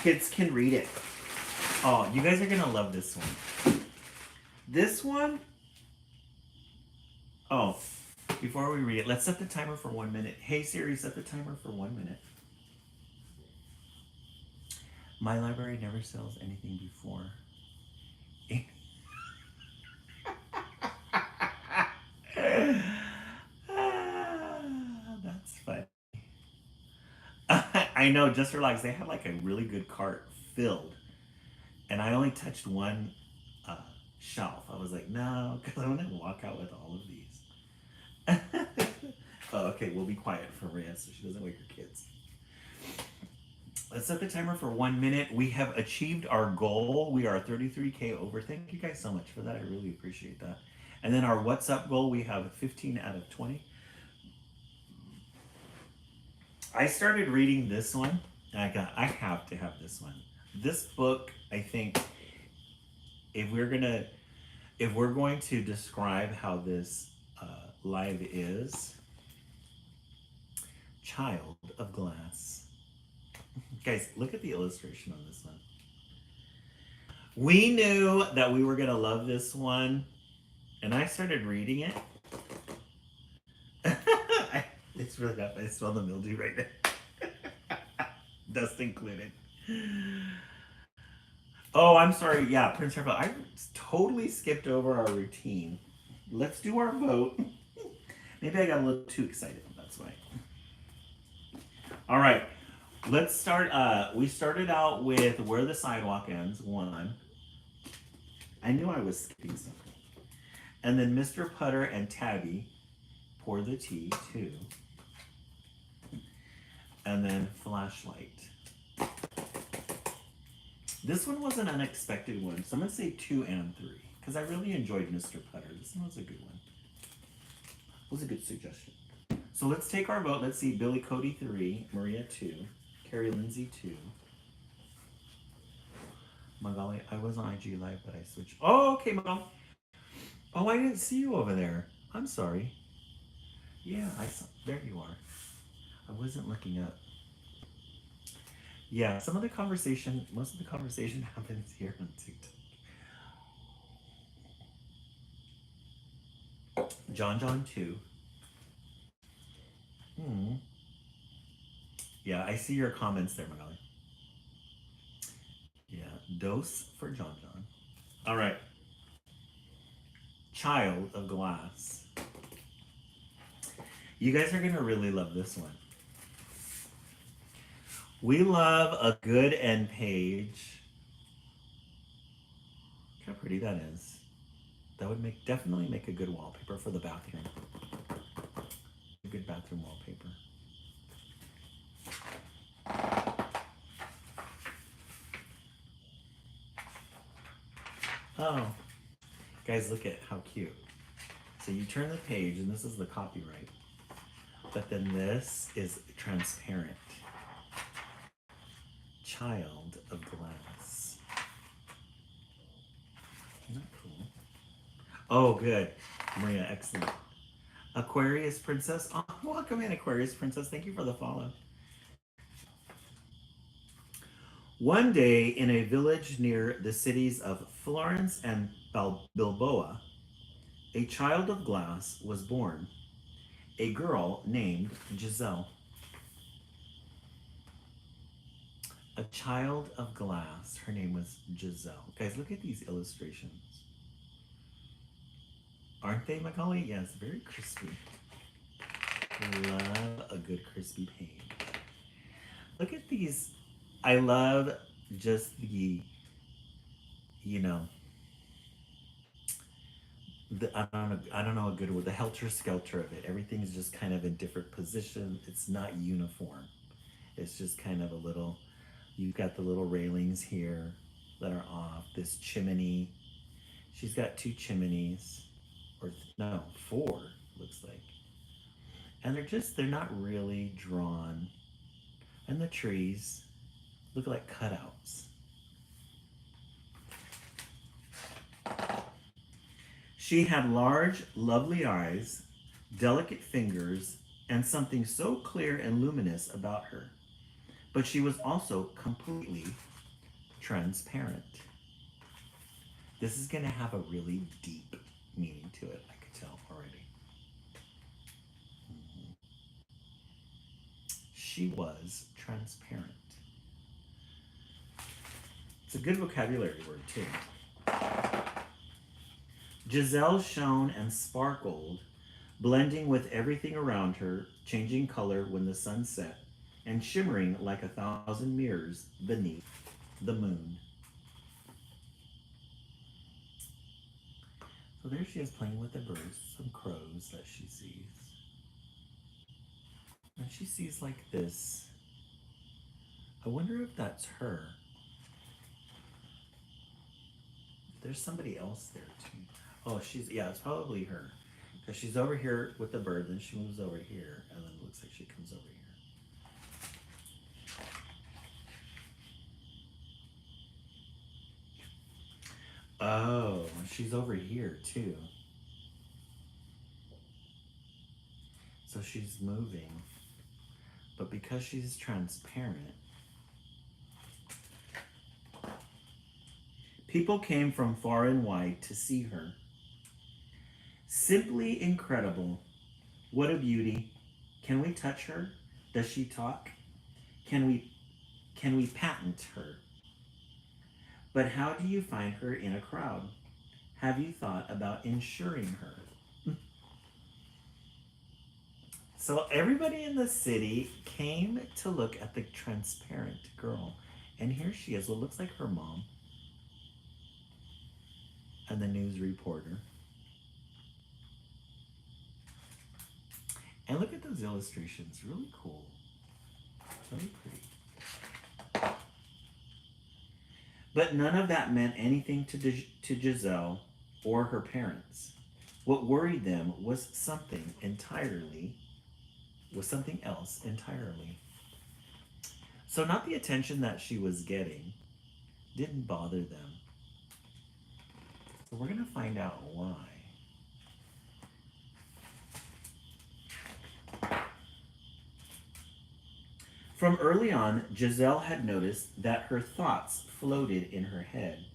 Kids can read it. Oh, you guys are gonna love this one. This one, oh, before we read it, let's set the timer for 1 minute. Hey Siri, set the timer for 1 minute. My library never sells anything before. That's funny. I know, just relax. They had like a really good cart filled. And I only touched one shelf. I was like, no, because I'm going to walk out with all of these. Oh, Okay, we'll be quiet for Maria so she doesn't wake her kids. Let's set the timer for 1 minute. We have achieved our goal. We are 33K over. Thank you guys so much for that. I really appreciate that. And then our what's up goal, we have 15 out of 20. I started reading this one. And I have to have this one. This book, I think, if we're going to describe how this live is, Child of Glass. Guys, look at the illustration on this one. We knew that we were going to love this one, and I started reading it. It's really bad. I smell the mildew right now. Dust included. Oh, I'm sorry. Yeah, Prince Harville. I totally skipped over our routine. Let's do our vote. Maybe I got a little too excited. That's why. All right. Let's start. We started out with Where the Sidewalk Ends, 1. I knew I was skipping something. And then Mr. Putter and Tabby, Pour the Tea, 2. And then Flashlight. This one was an unexpected one, so I'm going to say 2 and 3, because I really enjoyed Mr. Putter. This one was a good one. It was a good suggestion. So let's take our vote. Let's see. Billy Cody, 3. Maria, 2. Carrie Lindsay, 2. Magali, I was on IG Live, but I switched. Oh, okay, Magali. Oh, I didn't see you over there. I'm sorry. Yeah, I saw. There you are. I wasn't looking up. Yeah, most of the conversation happens here on TikTok. John 2. Yeah, I see your comments there, Magali. Yeah, dose for John. All right. Child of Glass. You guys are going to really love this one. We love a good end page. Look how pretty that is. That would definitely make a good wallpaper for the bathroom. A good bathroom wallpaper. Oh, guys, look at how cute. So you turn the page, and this is the copyright. But then this is transparent. Child of Glass. Isn't that cool? Oh, good. Maria, excellent. Aquarius Princess. Oh, welcome in, Aquarius Princess. Thank you for the follow. One day in a village near the cities of Florence and Bilboa, a child of glass was born, a girl named Giselle. A child of glass. Her name was Giselle. Guys, look at these illustrations. Aren't they, Magali? Yes, very crispy. Love a good crispy page. Look at these. I love just the, I don't know a good word, the helter-skelter of it. Everything's just kind of in different positions. It's not uniform. It's just kind of a little, you've got the little railings here that are off. This chimney. She's got 2 chimneys. Or no, 4, looks like. And they're not really drawn. And the trees look like cutouts. She had large, lovely eyes, delicate fingers, and something so clear and luminous about her. But she was also completely transparent. This is going to have a really deep meaning to it, I could tell already. She was transparent. It's a good vocabulary word, too. Giselle shone and sparkled, blending with everything around her, changing color when the sun set, and shimmering like 1,000 mirrors beneath the moon. So there she is playing with the birds, some crows that she sees. And she sees like this. I wonder if that's her. There's somebody else there too. Oh, yeah, it's probably her. Because she's over here with the bird, then she moves over here, and then it looks like she comes over here. Oh, she's over here too. So she's moving. But because she's transparent, people came from far and wide to see her. Simply incredible. What a beauty. Can we touch her? Does she talk? Can we patent her? But how do you find her in a crowd? Have you thought about insuring her? So everybody in the city came to look at the transparent girl. And here she is, what looks like her mom. And the news reporter. And look at those illustrations, really cool. Really pretty. But none of that meant anything to Giselle or her parents. What worried them was something else entirely. So not the attention that she was getting didn't bother them. So we're going to find out why. From early on, Giselle had noticed that her thoughts floated in her head,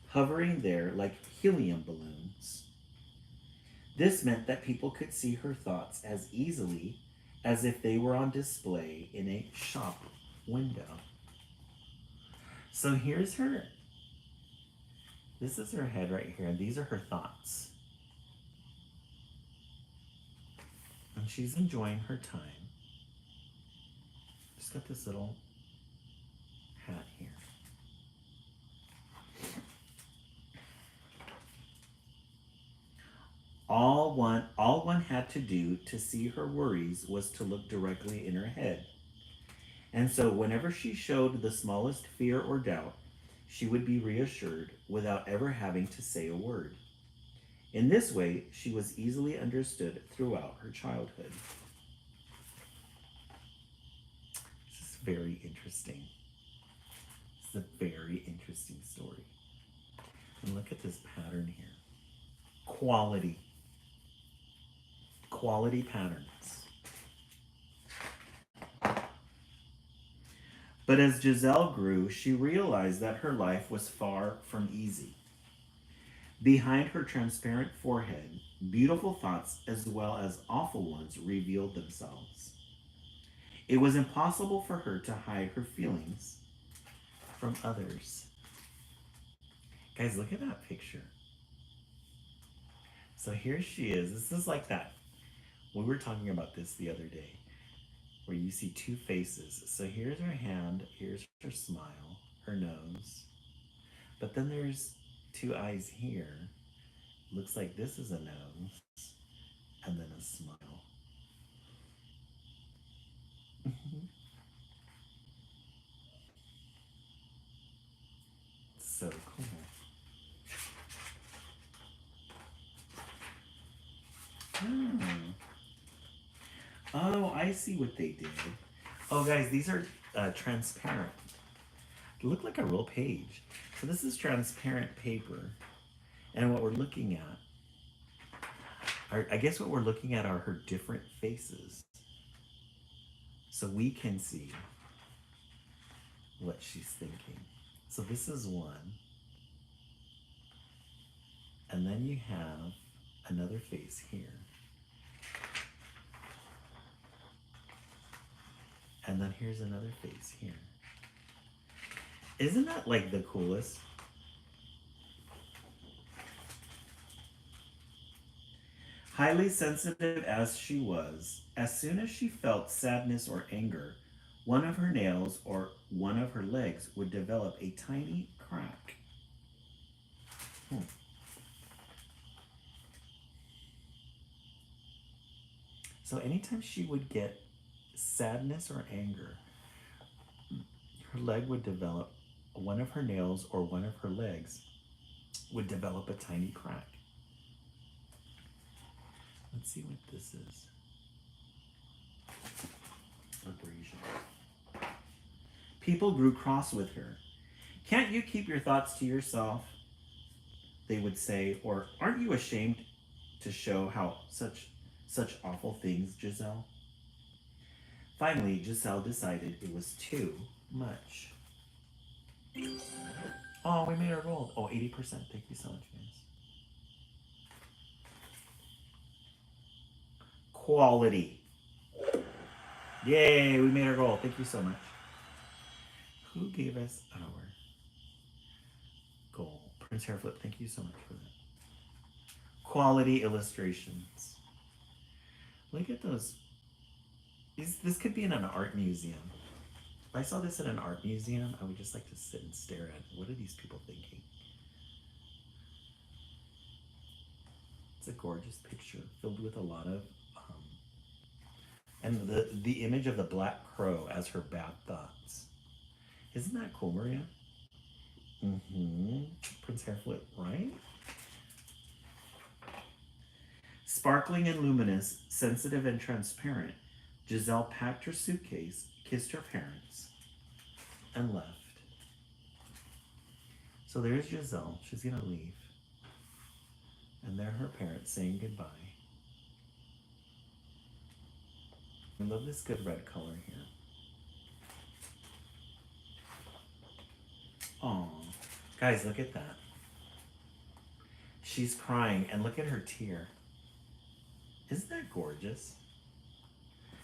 hovering there like helium balloons. This meant that people could see her thoughts as easily as if they were on display in a shop window. So here's her. This is her head right here, and these are her thoughts. And she's enjoying her time. She's got this little hat here. All one had to do to see her worries was to look directly in her head. And so whenever she showed the smallest fear or doubt, she would be reassured without ever having to say a word. In this way, she was easily understood throughout her childhood. This is very interesting. This is a very interesting story. And look at this pattern here. Quality patterns. But as Giselle grew, she realized that her life was far from easy. Behind her transparent forehead, beautiful thoughts as well as awful ones revealed themselves. It was impossible for her to hide her feelings from others. Guys, look at that picture. So here she is. This is like that. We were talking about this the other day, where you see two faces. So here's her hand, here's her smile, her nose. But then there's two eyes here. Looks like this is a nose, and then a smile. So cool. Oh, I see what they did. Oh, guys, these are transparent. They look like a real page. So this is transparent paper. And what we're looking at, I guess what we're looking at are her different faces. So we can see what she's thinking. So this is one. And then you have another face here. And then here's another face here. Isn't that like the coolest? Highly sensitive as she was, as soon as she felt sadness or anger, one of her nails or one of her legs would develop a tiny crack. So anytime she would get sadness or anger, her leg would develop, one of her nails or one of her legs would develop a tiny crack. Let's see what this is. Abrasion. People grew cross with her. Can't you keep your thoughts to yourself? They would say, or aren't you ashamed to show how such awful things, Giselle? Finally, Giselle decided it was too much. Oh, we made our goal. Oh, 80%. Thank you so much, guys. Quality. Yay, we made our goal. Thank you so much. Who gave us our goal? Prince Hairflip, thank you so much for that. Quality illustrations. Look at those. This could be in an art museum. If I saw this in an art museum, I would just like to sit and stare at it. What are these people thinking? It's a gorgeous picture filled with a lot of, and the image of the black crow as her bad thoughts. Isn't that cool, Maria? Mm-hmm. Prince Hairflip, right? Sparkling and luminous, sensitive and transparent, Giselle packed her suitcase, kissed her parents, and left. So there's Giselle. She's gonna leave. And there are her parents saying goodbye. I love this good red color here. Oh, guys, look at that. She's crying, and look at her tear. Isn't that gorgeous?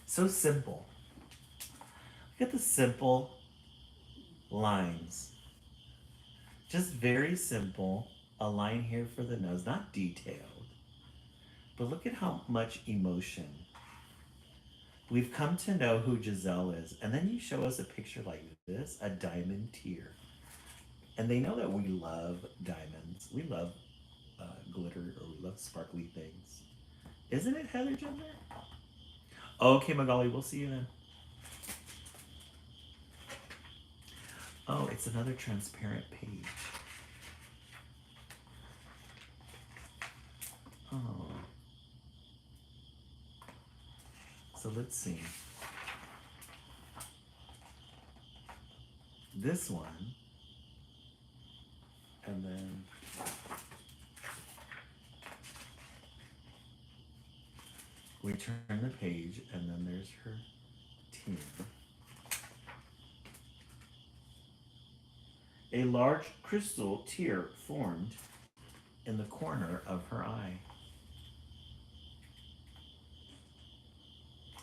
So simple. Look at the simple lines. Just very simple. A line here for the nose, not detailed. But look at how much emotion. We've come to know who Giselle is. And then you show us a picture like this, a diamond tear. And they know that we love diamonds. We love glitter, or we love sparkly things. Isn't it, Heather Gender? Okay, Magali, we'll see you then. Oh, it's another transparent page. Oh. So let's see. This one. And then we turn the page, and then there's her tear. A large crystal tear formed in the corner of her eye.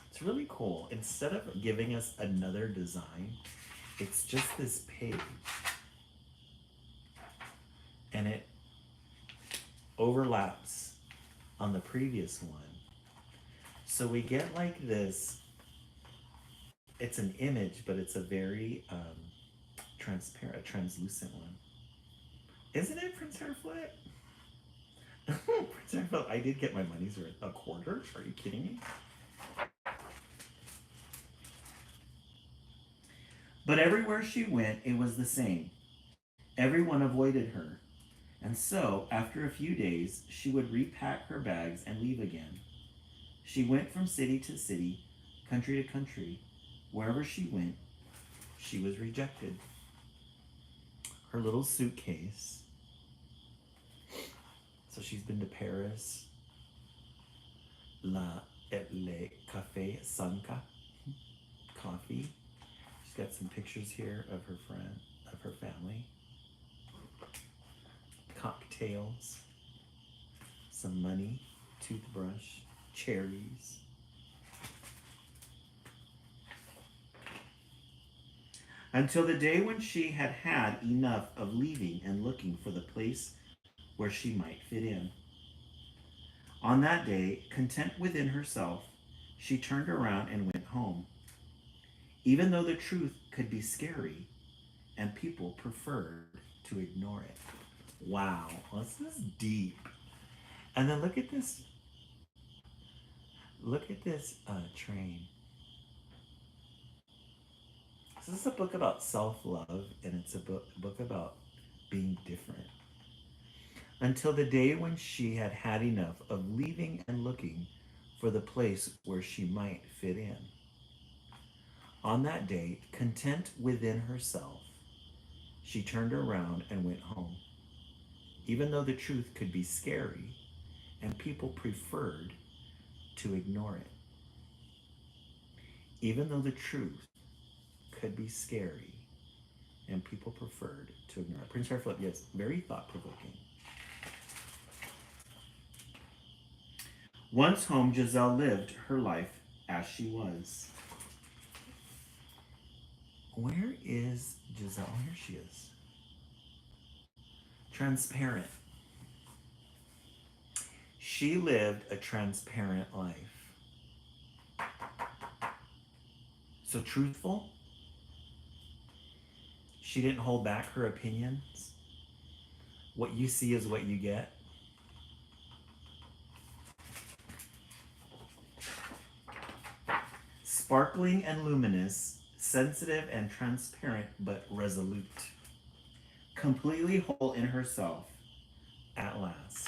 It's really cool. Instead of giving us another design, it's just this page. And it overlaps on the previous one. So we get like this, it's an image, but it's a very transparent, a translucent one. Isn't it, Prince Hairflip? Prince Hairflip, I did get my money's worth. A quarter? Are you kidding me? But everywhere she went, it was the same. Everyone avoided her. And so, after a few days, she would repack her bags and leave again. She went from city to city, country to country. Wherever she went, she was rejected. Her little suitcase. So she's been to Paris, Le Café Sanka, coffee. She's got some pictures here of her friend, of her family. Cocktails, some money, toothbrush, cherries. Until the day when she had had enough of leaving and looking for the place where she might fit in. On that day, content within herself, she turned around and went home. Even though the truth could be scary and people preferred to ignore it. Wow, this is deep. And then look at this train. This is a book about self-love, and it's a book about being different. Until the day when she had had enough of leaving and looking for the place where she might fit in. On that day, content within herself, she turned around and went home. Even though the truth could be scary and people preferred to ignore it. Even though the truth could be scary and people preferred to ignore it. Prince Hairflip, yes, very thought provoking. Once home, Giselle lived her life as she was. Where is Giselle? Here she is. Transparent. She lived a transparent life. So truthful. She didn't hold back her opinions. What you see is what you get. Sparkling and luminous, sensitive and transparent, but resolute. Completely whole in herself at last.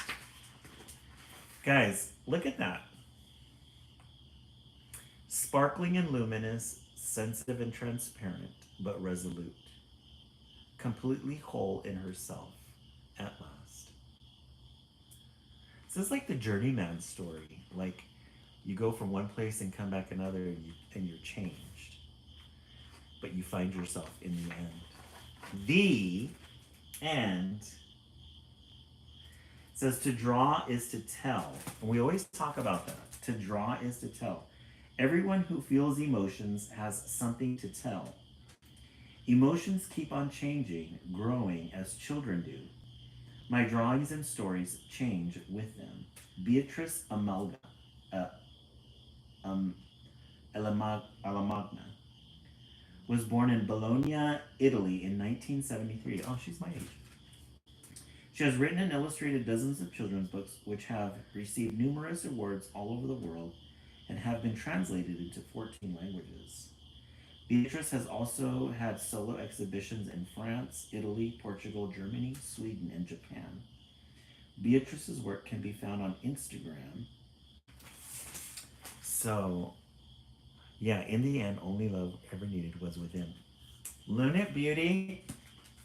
Guys, look at that. Sparkling and luminous, sensitive and transparent, but resolute. Completely whole in herself at last. This is like the journeyman story. Like, you go from one place and come back another, and you're changed. But you find yourself in the end. The end. It says to draw is to tell. And we always talk about that. To draw is to tell. Everyone who feels emotions has something to tell. Emotions keep on changing, growing as children do. My drawings and stories change with them. Beatrice Alamagna was born in Bologna, Italy in 1973. Oh, she's my age. She has written and illustrated dozens of children's books which have received numerous awards all over the world and have been translated into 14 languages. Beatrice has also had solo exhibitions in France, Italy, Portugal, Germany, Sweden, and Japan. Beatrice's work can be found on Instagram. So, yeah, in the end, only love ever needed was within. Lunit Beauty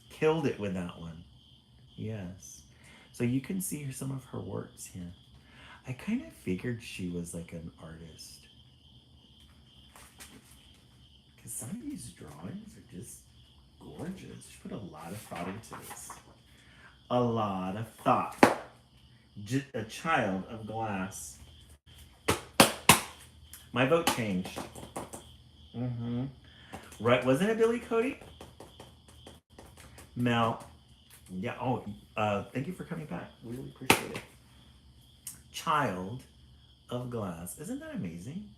killed it with that one. Yes. So you can see some of her works here. I kind of figured she was like an artist. Because some of these drawings are just gorgeous. She put a lot of thought into this. A lot of thought. A child of glass. My vote changed. Right, wasn't it Billy Cody? Mel. Yeah, thank you for coming back. Really appreciate it. Child of Glass. Isn't that amazing?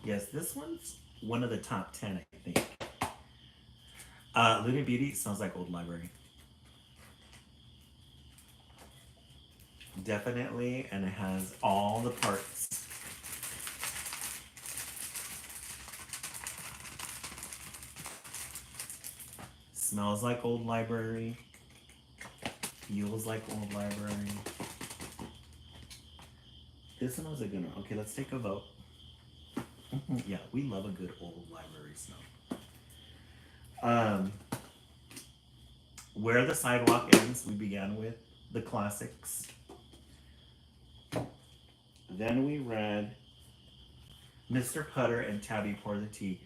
Yes, this one's one of the top 10, I think. Luna Beauty smells like old library. Definitely, and it has all the parts. Smells like old library. Feels like old library. This one was a good one. Okay, let's take a vote. Yeah, we love a good old library smell. Where the Sidewalk Ends, we began with the classics. Then we read Mr. Putter and Tabby Pour the Tea.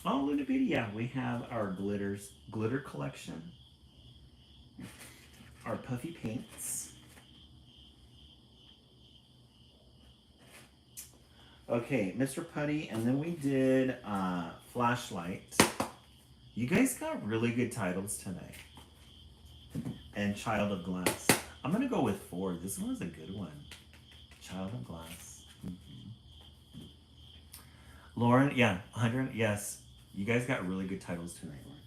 Oh, Luna Beauty, yeah, we have our glitter collection. Our puffy paints. Okay, Mr. Putty, and then we did Flashlight. You guys got really good titles tonight. And Child of Glass. I'm gonna go with 4. This one was a good one. Child of Glass. Lauren, yeah, 100, yes. You guys got really good titles tonight, Lauren.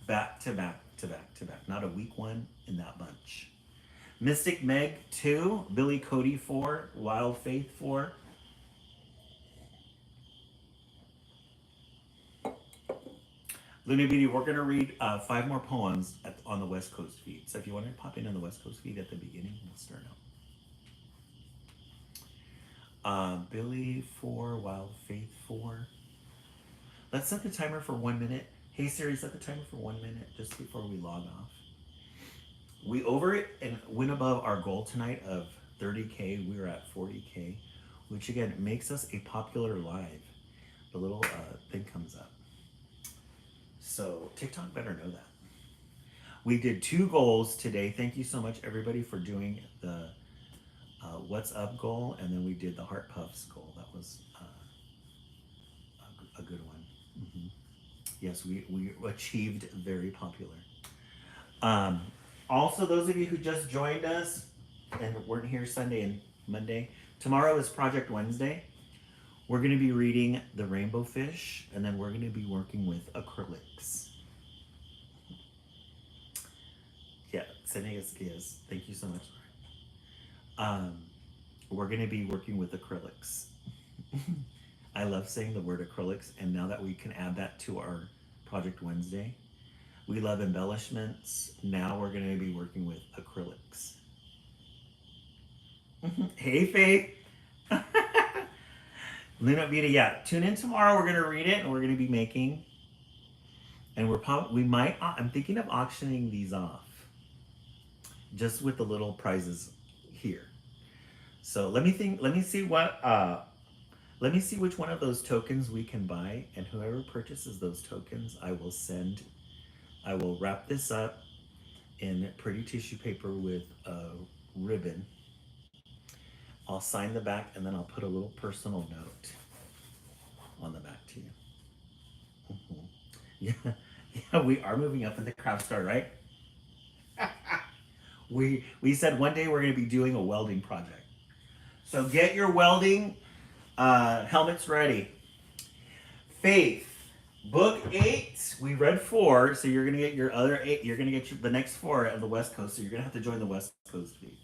Back to back to back to back. Not a weak one in that bunch. Mystic Meg 2, Billy Cody 4, Wild Faith 4. Luna Beauty, we're going to read 5 more poems on the West Coast feed. So if you want to pop in on the West Coast feed at the beginning, we'll start out. Billy 4, Wild Faith 4. Let's set the timer for 1 minute. Hey Siri, set the timer for 1 minute just before we log off. We over it and went above our goal tonight of 30K. We were at 40K, which again makes us a popular live. The little thing comes up. So TikTok better know that. We did 2 goals today. Thank you so much everybody for doing the What's Up goal, and then we did the Heart Puffs goal. That was a good one. Mm-hmm. Yes, we achieved very popular. Also, those of you who just joined us and weren't here Sunday and Monday, tomorrow is Project Wednesday. We're going to be reading The Rainbow Fish, and then we're going to be working with acrylics. Yeah, Senegas, thank you so much. We're going to be working with acrylics. I love saying the word acrylics, and now that we can add that to our Project Wednesday, we love embellishments. Now we're going to be working with acrylics. Hey, Faith. Luna Beauty, yeah. Tune in tomorrow. We're going to read it, and we're going to be making. And I'm thinking of auctioning these off. Just with the little prizes here. So let me see which one of those tokens we can buy, and whoever purchases those tokens, I will wrap this up in pretty tissue paper with a ribbon. I'll sign the back, and then I'll put a little personal note on the back to you. Mm-hmm. Yeah, we are moving up in the craft store, right? We said one day we're going to be doing a welding project. So get your welding helmets ready. Faith, book 8. We read 4, so you're going to get your other 8. You're going to get the next 4 at the West Coast, so you're going to have to join the West Coast feed.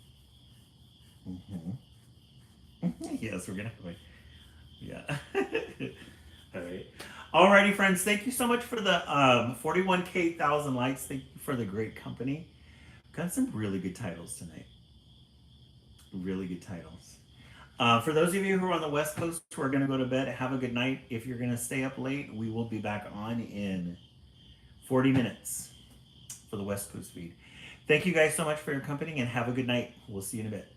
Mm-hmm. Yes, we're going to have a... Yeah. All right. Alrighty, friends. Thank you so much for the 41K 1,000 likes. Thank you for the great company. Got some really good titles tonight. Really good titles. For those of you who are on the West Coast who are going to go to bed, have a good night. If you're going to stay up late, we will be back on in 40 minutes for the West Coast feed. Thank you guys so much for your company, and have a good night. We'll see you in a bit.